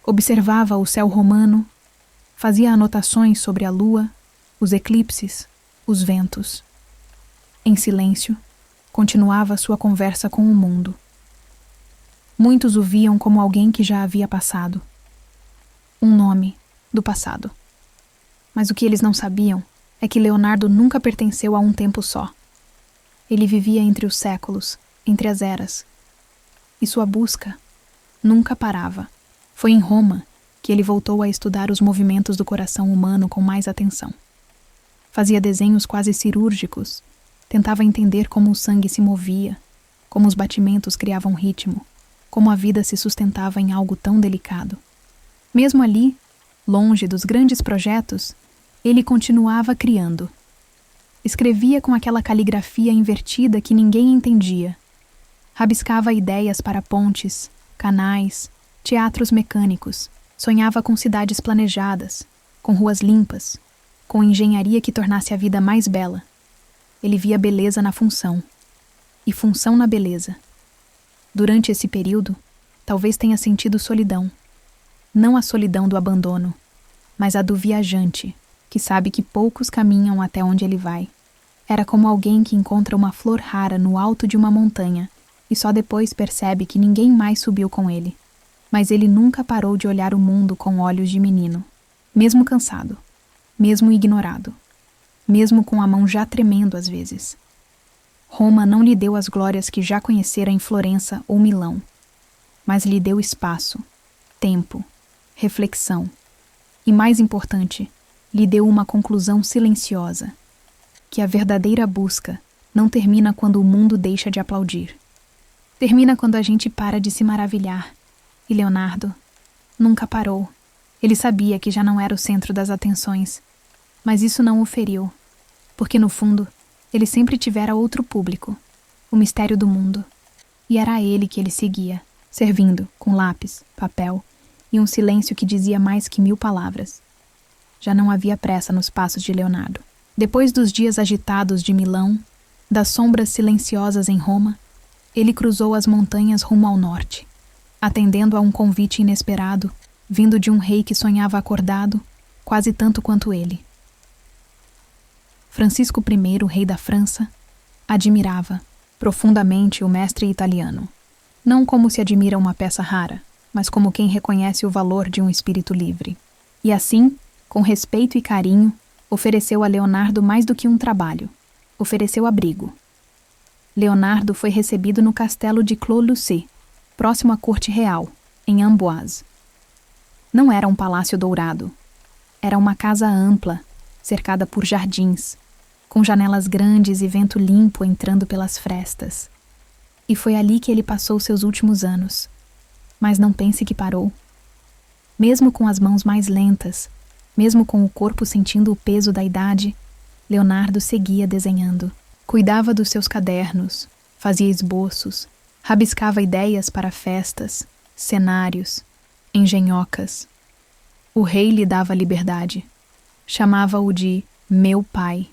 [SPEAKER 1] Observava o céu romano. Fazia anotações sobre a lua, os eclipses, os ventos. Em silêncio, continuava sua conversa com o mundo. Muitos o viam como alguém que já havia passado. Um nome do passado. Mas o que eles não sabiam é que Leonardo nunca pertenceu a um tempo só. Ele vivia entre os séculos, entre as eras. E sua busca nunca parava. Foi em Roma que ele voltou a estudar os movimentos do coração humano com mais atenção. Fazia desenhos quase cirúrgicos, tentava entender como o sangue se movia, como os batimentos criavam ritmo, como a vida se sustentava em algo tão delicado. Mesmo ali, longe dos grandes projetos, ele continuava criando. Escrevia com aquela caligrafia invertida que ninguém entendia. Rabiscava ideias para pontes, canais, teatros mecânicos. Sonhava com cidades planejadas, com ruas limpas, com engenharia que tornasse a vida mais bela. Ele via beleza na função, e função na beleza. Durante esse período, talvez tenha sentido solidão. Não a solidão do abandono, mas a do viajante, que sabe que poucos caminham até onde ele vai. Era como alguém que encontra uma flor rara no alto de uma montanha e só depois percebe que ninguém mais subiu com ele. Mas ele nunca parou de olhar o mundo com olhos de menino, mesmo cansado, mesmo ignorado, mesmo com a mão já tremendo às vezes. Roma não lhe deu as glórias que já conhecera em Florença ou Milão, mas lhe deu espaço, tempo, reflexão e, mais importante, lhe deu uma conclusão silenciosa, que a verdadeira busca não termina quando o mundo deixa de aplaudir. Termina quando a gente para de se maravilhar. E Leonardo nunca parou. Ele sabia que já não era o centro das atenções, mas isso não o feriu, porque no fundo ele sempre tivera outro público, o mistério do mundo, e era a ele que ele seguia, servindo com lápis, papel e um silêncio que dizia mais que 1000 palavras. Já não havia pressa nos passos de Leonardo. Depois dos dias agitados de Milão, das sombras silenciosas em Roma, ele cruzou as montanhas rumo ao norte, atendendo a um convite inesperado, vindo de um rei que sonhava acordado, quase tanto quanto ele. Francisco I, rei da França, admirava profundamente o mestre italiano, não como se admira uma peça rara, mas como quem reconhece o valor de um espírito livre. E assim, com respeito e carinho, ofereceu a Leonardo mais do que um trabalho, ofereceu abrigo. Leonardo foi recebido no castelo de Clos-Lucé, próximo à corte real, em Amboise. Não era um palácio dourado. Era uma casa ampla, cercada por jardins, com janelas grandes e vento limpo entrando pelas frestas. E foi ali que ele passou seus últimos anos. Mas não pense que parou. Mesmo com as mãos mais lentas, mesmo com o corpo sentindo o peso da idade, Leonardo seguia desenhando. Cuidava dos seus cadernos, fazia esboços, rabiscava ideias para festas, cenários, engenhocas. O rei lhe dava liberdade. Chamava-o de meu pai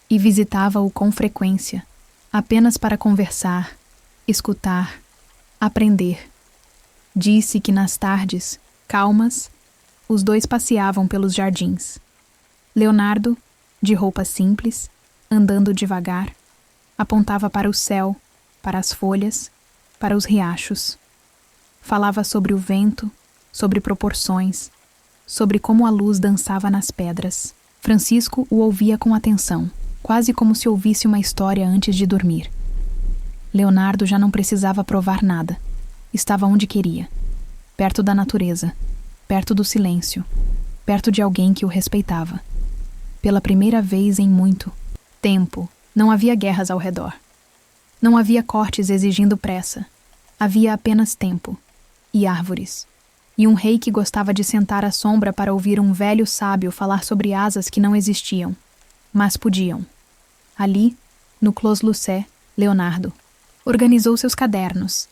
[SPEAKER 1] e visitava-o com frequência, apenas para conversar, escutar, aprender. Disse que nas tardes, calmas, os dois passeavam pelos jardins. Leonardo, de roupa simples, andando devagar, apontava para o céu, para as folhas, para os riachos. Falava sobre o vento, sobre proporções, sobre como a luz dançava nas pedras. Francisco o ouvia com atenção, quase como se ouvisse uma história antes de dormir. Leonardo já não precisava provar nada. Estava onde queria, perto da natureza, perto do silêncio, perto de alguém que o respeitava. Pela primeira vez em muito tempo, não havia guerras ao redor. Não havia cortes exigindo pressa. Havia apenas tempo, e árvores, e um rei que gostava de sentar à sombra para ouvir um velho sábio falar sobre asas que não existiam, mas podiam. Ali, no Clos Lucé, Leonardo organizou seus cadernos.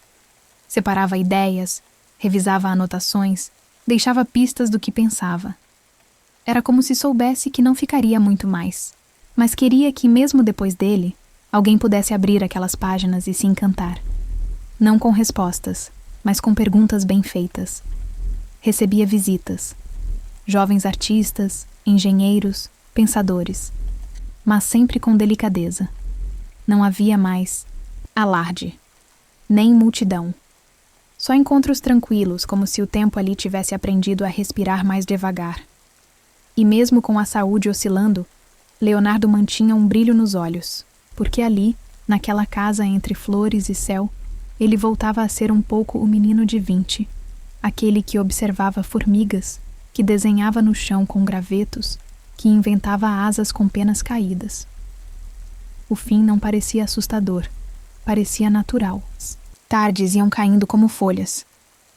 [SPEAKER 1] Separava ideias, revisava anotações, deixava pistas do que pensava. Era como se soubesse que não ficaria muito mais, mas queria que, mesmo depois dele, alguém pudesse abrir aquelas páginas e se encantar. Não com respostas, mas com perguntas bem feitas. Recebia visitas. Jovens artistas, engenheiros, pensadores. Mas sempre com delicadeza. Não havia mais alarde, nem multidão. Só encontros tranquilos, como se o tempo ali tivesse aprendido a respirar mais devagar. E mesmo com a saúde oscilando, Leonardo mantinha um brilho nos olhos, porque ali, naquela casa entre flores e céu, ele voltava a ser um pouco o menino de 20, aquele que observava formigas, que desenhava no chão com gravetos, que inventava asas com penas caídas. O fim não parecia assustador, parecia natural. Tardes iam caindo como folhas.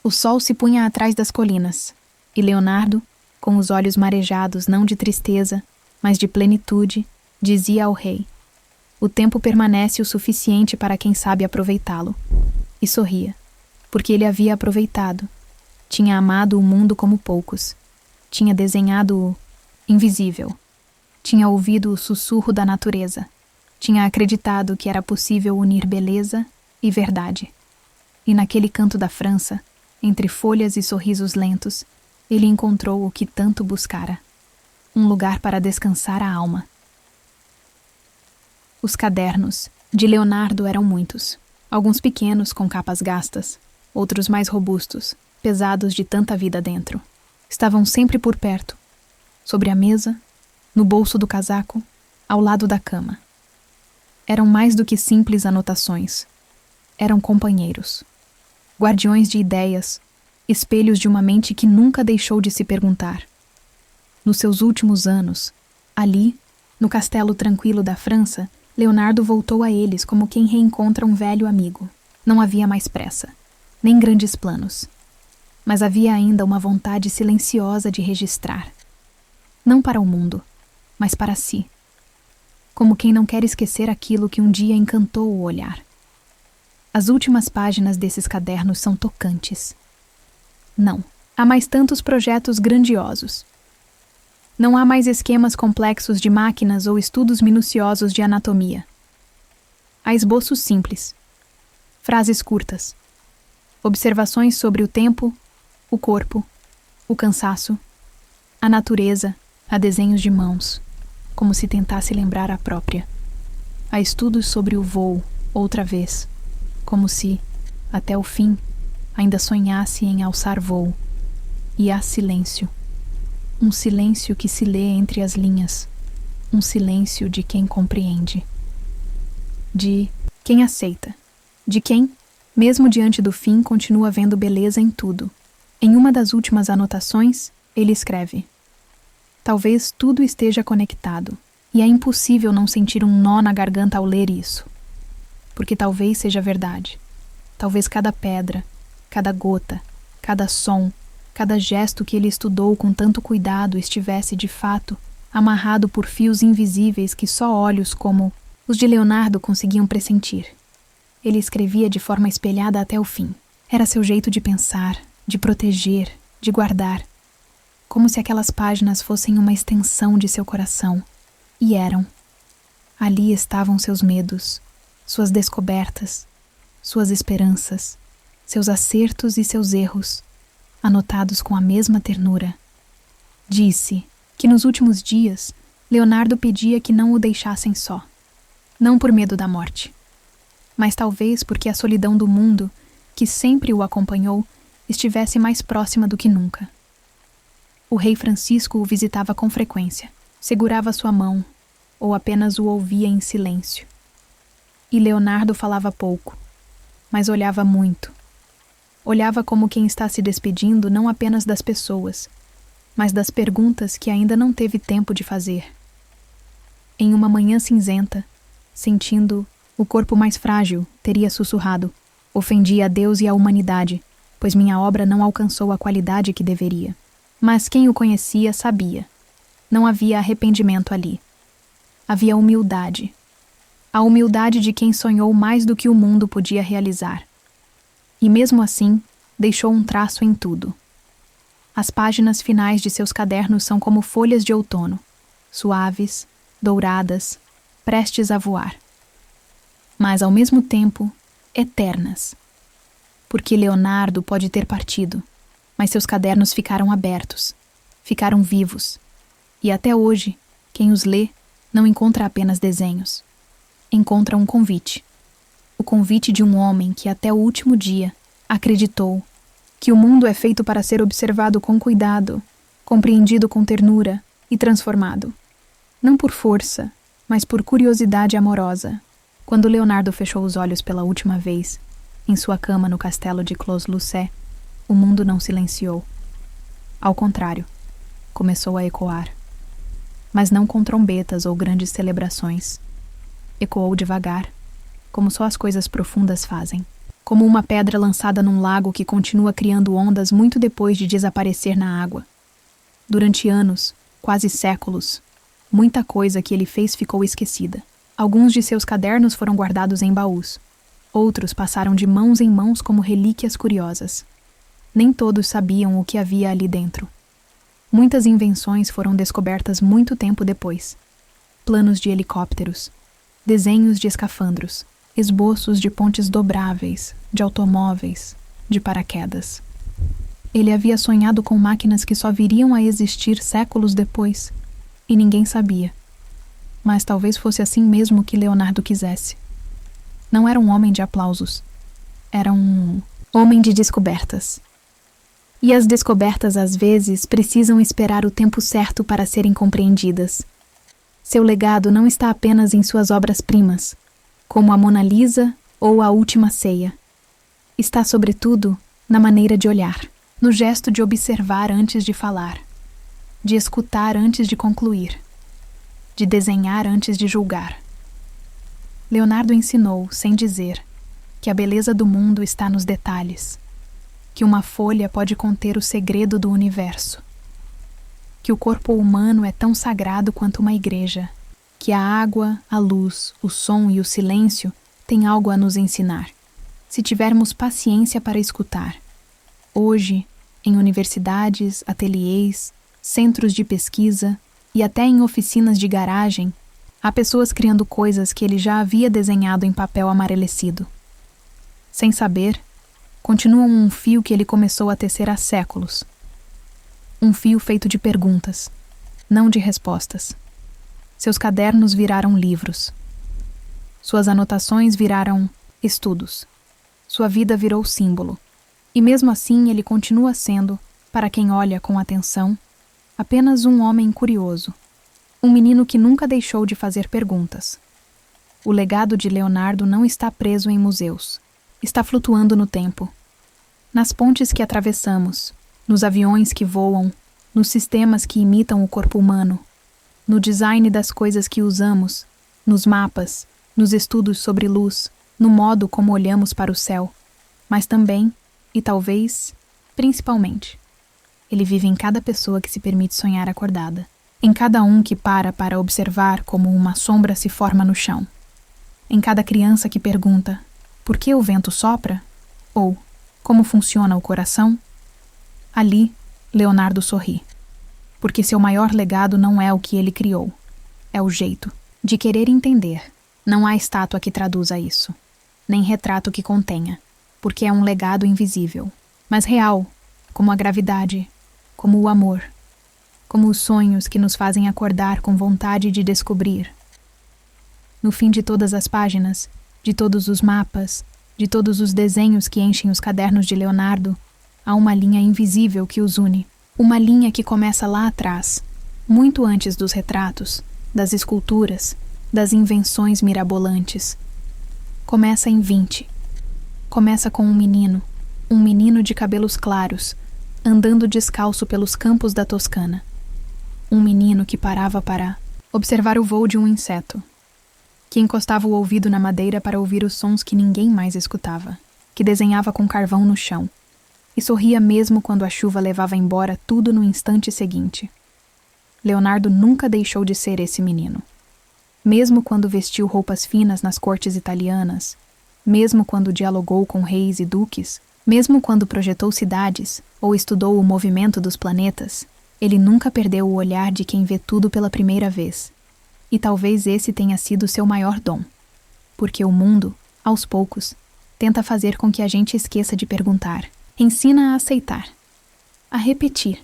[SPEAKER 1] O sol se punha atrás das colinas, e Leonardo, com os olhos marejados não de tristeza, mas de plenitude, dizia ao rei: o tempo permanece o suficiente para quem sabe aproveitá-lo. E sorria, porque ele havia aproveitado. Tinha amado o mundo como poucos. Tinha desenhado o invisível. Tinha ouvido o sussurro da natureza. Tinha acreditado que era possível unir beleza e verdade. E naquele canto da França, entre folhas e sorrisos lentos, ele encontrou o que tanto buscara: um lugar para descansar a alma. Os cadernos de Leonardo eram muitos, alguns pequenos com capas gastas, outros mais robustos, pesados de tanta vida dentro. Estavam sempre por perto, sobre a mesa, no bolso do casaco, ao lado da cama. Eram mais do que simples anotações. Eram companheiros, guardiões de ideias, espelhos de uma mente que nunca deixou de se perguntar. Nos seus últimos anos, ali, no castelo tranquilo da França, Leonardo voltou a eles como quem reencontra um velho amigo. Não havia mais pressa, nem grandes planos. Mas havia ainda uma vontade silenciosa de registrar. Não para o mundo, mas para si. Como quem não quer esquecer aquilo que um dia encantou o olhar. As últimas páginas desses cadernos são tocantes. Não, há mais tantos projetos grandiosos. Não há mais esquemas complexos de máquinas ou estudos minuciosos de anatomia. Há esboços simples, frases curtas, observações sobre o tempo, o corpo, o cansaço, a natureza, a desenhos de mãos, como se tentasse lembrar a própria. Há estudos sobre o voo, outra vez, como se, até o fim, ainda sonhasse em alçar voo. E há silêncio. Um silêncio que se lê entre as linhas. Um silêncio de quem compreende. De quem aceita. De quem, mesmo diante do fim, continua vendo beleza em tudo. Em uma das últimas anotações, ele escreve: talvez tudo esteja conectado, e é impossível não sentir um nó na garganta ao ler isso. Porque talvez seja verdade. Talvez cada pedra, cada gota, cada som, cada gesto que ele estudou com tanto cuidado estivesse, de fato, amarrado por fios invisíveis que só olhos como os de Leonardo conseguiam pressentir. Ele escrevia de forma espelhada até o fim. Era seu jeito de pensar, de proteger, de guardar, como se aquelas páginas fossem uma extensão de seu coração. E eram. Ali estavam seus medos, suas descobertas, suas esperanças, seus acertos e seus erros, anotados com a mesma ternura. Disse que nos últimos dias Leonardo pedia que não o deixassem só, não por medo da morte, mas talvez porque a solidão do mundo, que sempre o acompanhou, estivesse mais próxima do que nunca. O rei Francisco o visitava com frequência, segurava sua mão, ou apenas o ouvia em silêncio. E Leonardo falava pouco, mas olhava muito. Olhava como quem está se despedindo não apenas das pessoas, mas das perguntas que ainda não teve tempo de fazer. Em uma manhã cinzenta, sentindo o corpo mais frágil, teria sussurrado: ofendi a Deus e a humanidade, pois minha obra não alcançou a qualidade que deveria. Mas quem o conhecia sabia. Não havia arrependimento ali. Havia humildade. A humildade de quem sonhou mais do que o mundo podia realizar. E mesmo assim, deixou um traço em tudo. As páginas finais de seus cadernos são como folhas de outono, suaves, douradas, prestes a voar. Mas, ao mesmo tempo, eternas. Porque Leonardo pode ter partido, mas seus cadernos ficaram abertos, ficaram vivos. E até hoje, quem os lê não encontra apenas desenhos. Encontra um convite. O convite de um homem que até o último dia acreditou que o mundo é feito para ser observado com cuidado, compreendido com ternura e transformado. Não por força, mas por curiosidade amorosa. Quando Leonardo fechou os olhos pela última vez, em sua cama no castelo de Clos-Lucé, o mundo não silenciou. Ao contrário, começou a ecoar. Mas não com trombetas ou grandes celebrações. Ecoou devagar, como só as coisas profundas fazem. Como uma pedra lançada num lago que continua criando ondas muito depois de desaparecer na água. Durante anos, quase séculos, muita coisa que ele fez ficou esquecida. Alguns de seus cadernos foram guardados em baús. Outros passaram de mãos em mãos como relíquias curiosas. Nem todos sabiam o que havia ali dentro. Muitas invenções foram descobertas muito tempo depois. Planos de helicópteros, desenhos de escafandros, esboços de pontes dobráveis, de automóveis, de paraquedas. Ele havia sonhado com máquinas que só viriam a existir séculos depois, e ninguém sabia. Mas talvez fosse assim mesmo que Leonardo quisesse. Não era um homem de aplausos. Era um homem de descobertas. E as descobertas, às vezes, precisam esperar o tempo certo para serem compreendidas. Seu legado não está apenas em suas obras-primas, como a Mona Lisa ou a Última Ceia. Está, sobretudo, na maneira de olhar, no gesto de observar antes de falar, de escutar antes de concluir, de desenhar antes de julgar. Leonardo ensinou, sem dizer, que a beleza do mundo está nos detalhes, que uma folha pode conter o segredo do universo, que o corpo humano é tão sagrado quanto uma igreja, que a água, a luz, o som e o silêncio têm algo a nos ensinar, se tivermos paciência para escutar. Hoje, em universidades, ateliês, centros de pesquisa e até em oficinas de garagem, há pessoas criando coisas que ele já havia desenhado em papel amarelecido. Sem saber, continuam um fio que ele começou a tecer há séculos. Um fio feito de perguntas, não de respostas. Seus cadernos viraram livros. Suas anotações viraram estudos. Sua vida virou símbolo. E mesmo assim ele continua sendo, para quem olha com atenção, apenas um homem curioso. Um menino que nunca deixou de fazer perguntas. O legado de Leonardo não está preso em museus. Está flutuando no tempo. Nas pontes que atravessamos, nos aviões que voam, nos sistemas que imitam o corpo humano, no design das coisas que usamos, nos mapas, nos estudos sobre luz, no modo como olhamos para o céu, mas também, e talvez, principalmente, ele vive em cada pessoa que se permite sonhar acordada, em cada um que para observar como uma sombra se forma no chão, em cada criança que pergunta: por que o vento sopra? Ou, como funciona o coração? Ali, Leonardo sorri. Porque seu maior legado não é o que ele criou. É o jeito de querer entender. Não há estátua que traduza isso. Nem retrato que contenha. Porque é um legado invisível. Mas real, como a gravidade, como o amor. Como os sonhos que nos fazem acordar com vontade de descobrir. No fim de todas as páginas, de todos os mapas, de todos os desenhos que enchem os cadernos de Leonardo, há uma linha invisível que os une. Uma linha que começa lá atrás, muito antes dos retratos, das esculturas, das invenções mirabolantes. Começa em 20. Começa com um menino de cabelos claros, andando descalço pelos campos da Toscana. Um menino que parava para observar o voo de um inseto, que encostava o ouvido na madeira para ouvir os sons que ninguém mais escutava, que desenhava com carvão no chão, e sorria mesmo quando a chuva levava embora tudo no instante seguinte. Leonardo nunca deixou de ser esse menino. Mesmo quando vestiu roupas finas nas cortes italianas, mesmo quando dialogou com reis e duques, mesmo quando projetou cidades ou estudou o movimento dos planetas, ele nunca perdeu o olhar de quem vê tudo pela primeira vez. E talvez esse tenha sido seu maior dom. Porque o mundo, aos poucos, tenta fazer com que a gente esqueça de perguntar. Ensina a aceitar, a repetir,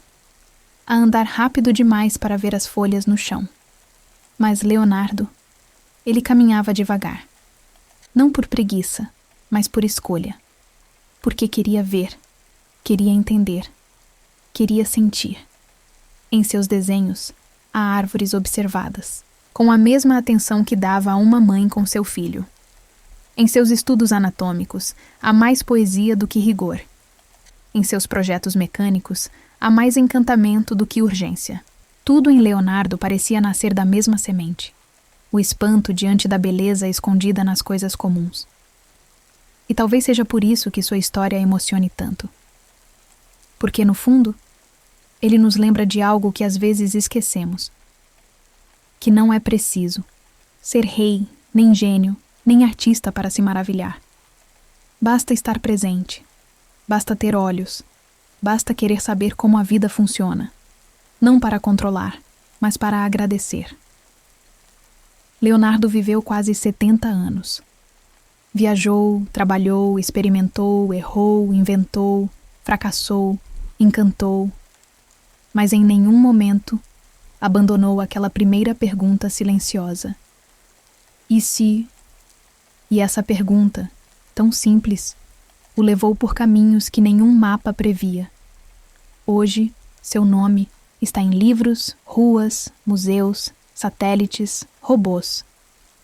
[SPEAKER 1] a andar rápido demais para ver as folhas no chão. Mas Leonardo, ele caminhava devagar. Não por preguiça, mas por escolha. Porque queria ver, queria entender, queria sentir. Em seus desenhos, há árvores observadas, com a mesma atenção que dava a uma mãe com seu filho. Em seus estudos anatômicos, há mais poesia do que rigor. Em seus projetos mecânicos, há mais encantamento do que urgência. Tudo em Leonardo parecia nascer da mesma semente. O espanto diante da beleza escondida nas coisas comuns. E talvez seja por isso que sua história emocione tanto. Porque, no fundo, ele nos lembra de algo que às vezes esquecemos. Que não é preciso ser rei, nem gênio, nem artista para se maravilhar. Basta estar presente. Basta ter olhos. Basta querer saber como a vida funciona. Não para controlar, mas para agradecer. Leonardo viveu quase 70 anos. Viajou, trabalhou, experimentou, errou, inventou, fracassou, encantou. Mas em nenhum momento abandonou aquela primeira pergunta silenciosa. E se? E essa pergunta, tão simples, o levou por caminhos que nenhum mapa previa. Hoje, seu nome está em livros, ruas, museus, satélites, robôs.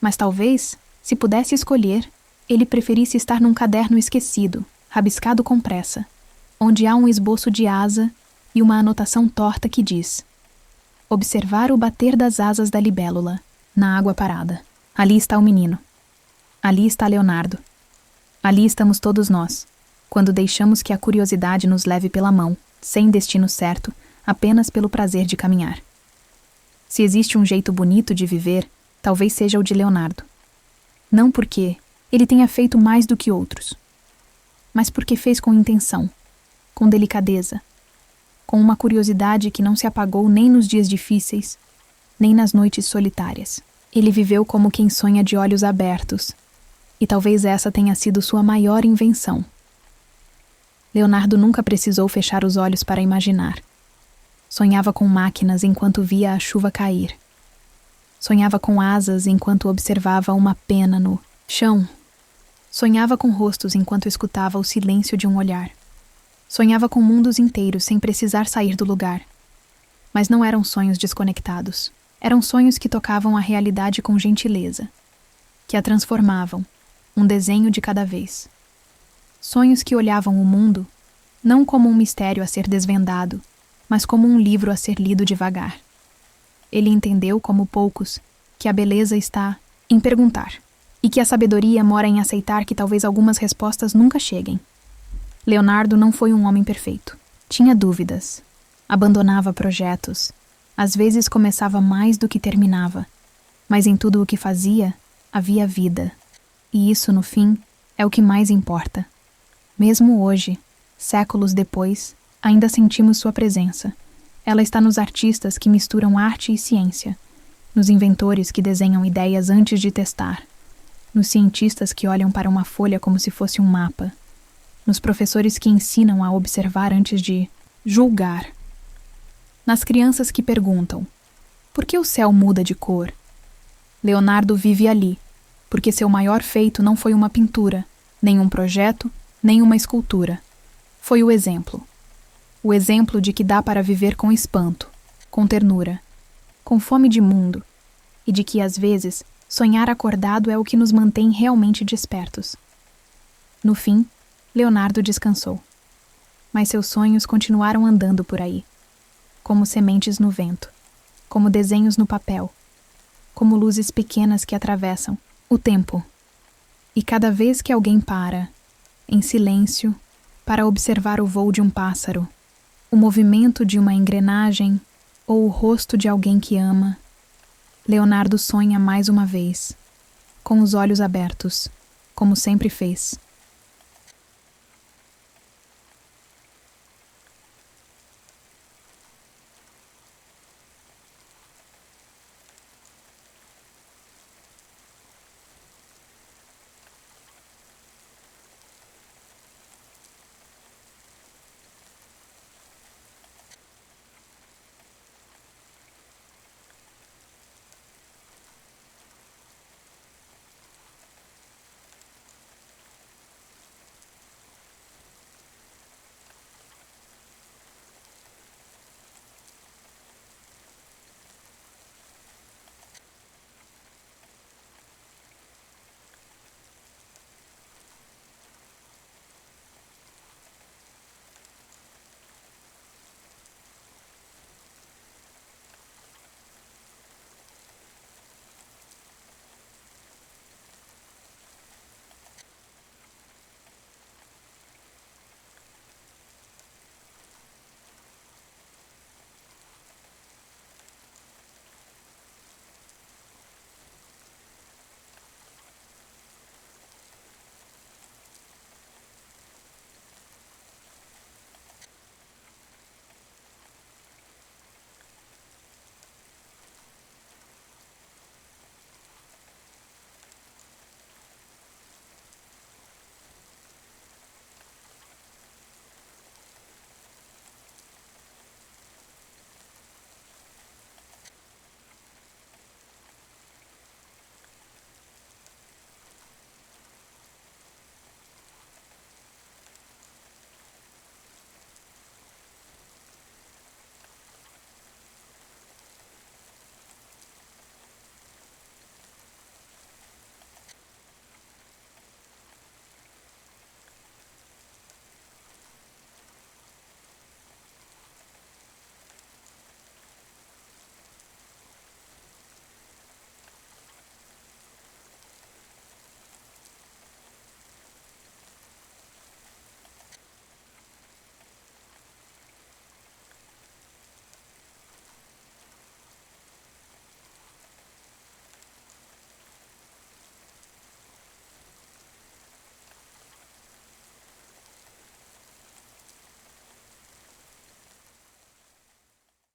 [SPEAKER 1] Mas talvez, se pudesse escolher, ele preferisse estar num caderno esquecido, rabiscado com pressa, onde há um esboço de asa e uma anotação torta que diz: observar o bater das asas da libélula, na água parada. Ali está o menino. Ali está Leonardo. Ali estamos todos nós, quando deixamos que a curiosidade nos leve pela mão, sem destino certo, apenas pelo prazer de caminhar. Se existe um jeito bonito de viver, talvez seja o de Leonardo. Não porque ele tenha feito mais do que outros, mas porque fez com intenção, com delicadeza, com uma curiosidade que não se apagou nem nos dias difíceis, nem nas noites solitárias. Ele viveu como quem sonha de olhos abertos, e talvez essa tenha sido sua maior invenção. Leonardo nunca precisou fechar os olhos para imaginar. Sonhava com máquinas enquanto via a chuva cair. Sonhava com asas enquanto observava uma pena no chão. Sonhava com rostos enquanto escutava o silêncio de um olhar. Sonhava com mundos inteiros sem precisar sair do lugar. Mas não eram sonhos desconectados. Eram sonhos que tocavam a realidade com gentileza, que a transformavam, um desenho de cada vez. Sonhos que olhavam o mundo não como um mistério a ser desvendado, mas como um livro a ser lido devagar. Ele entendeu, como poucos, que a beleza está em perguntar, e que a sabedoria mora em aceitar que talvez algumas respostas nunca cheguem. Leonardo não foi um homem perfeito. Tinha dúvidas, abandonava projetos, às vezes começava mais do que terminava, mas em tudo o que fazia, havia vida. E isso, no fim, é o que mais importa. Mesmo hoje, séculos depois, Ainda sentimos sua presença. Ela está nos artistas que misturam arte e ciência, nos inventores que desenham ideias antes de testar, nos cientistas que olham para uma folha como se fosse um mapa, nos professores que ensinam a observar antes de julgar, nas crianças que perguntam: por que o céu muda de cor? Leonardo vive ali, porque seu maior feito não foi uma pintura, nem um projeto, nem uma escultura. Foi o exemplo. O exemplo de que dá para viver com espanto, com ternura, com fome de mundo, e de que, às vezes, sonhar acordado é o que nos mantém realmente despertos. No fim, Leonardo descansou. Mas seus sonhos continuaram andando por aí, como sementes no vento, como desenhos no papel, como luzes pequenas que atravessam o tempo. E cada vez que alguém para, em silêncio, para observar o voo de um pássaro, o movimento de uma engrenagem ou o rosto de alguém que ama, Leonardo sonha mais uma vez, com os olhos abertos, como sempre fez.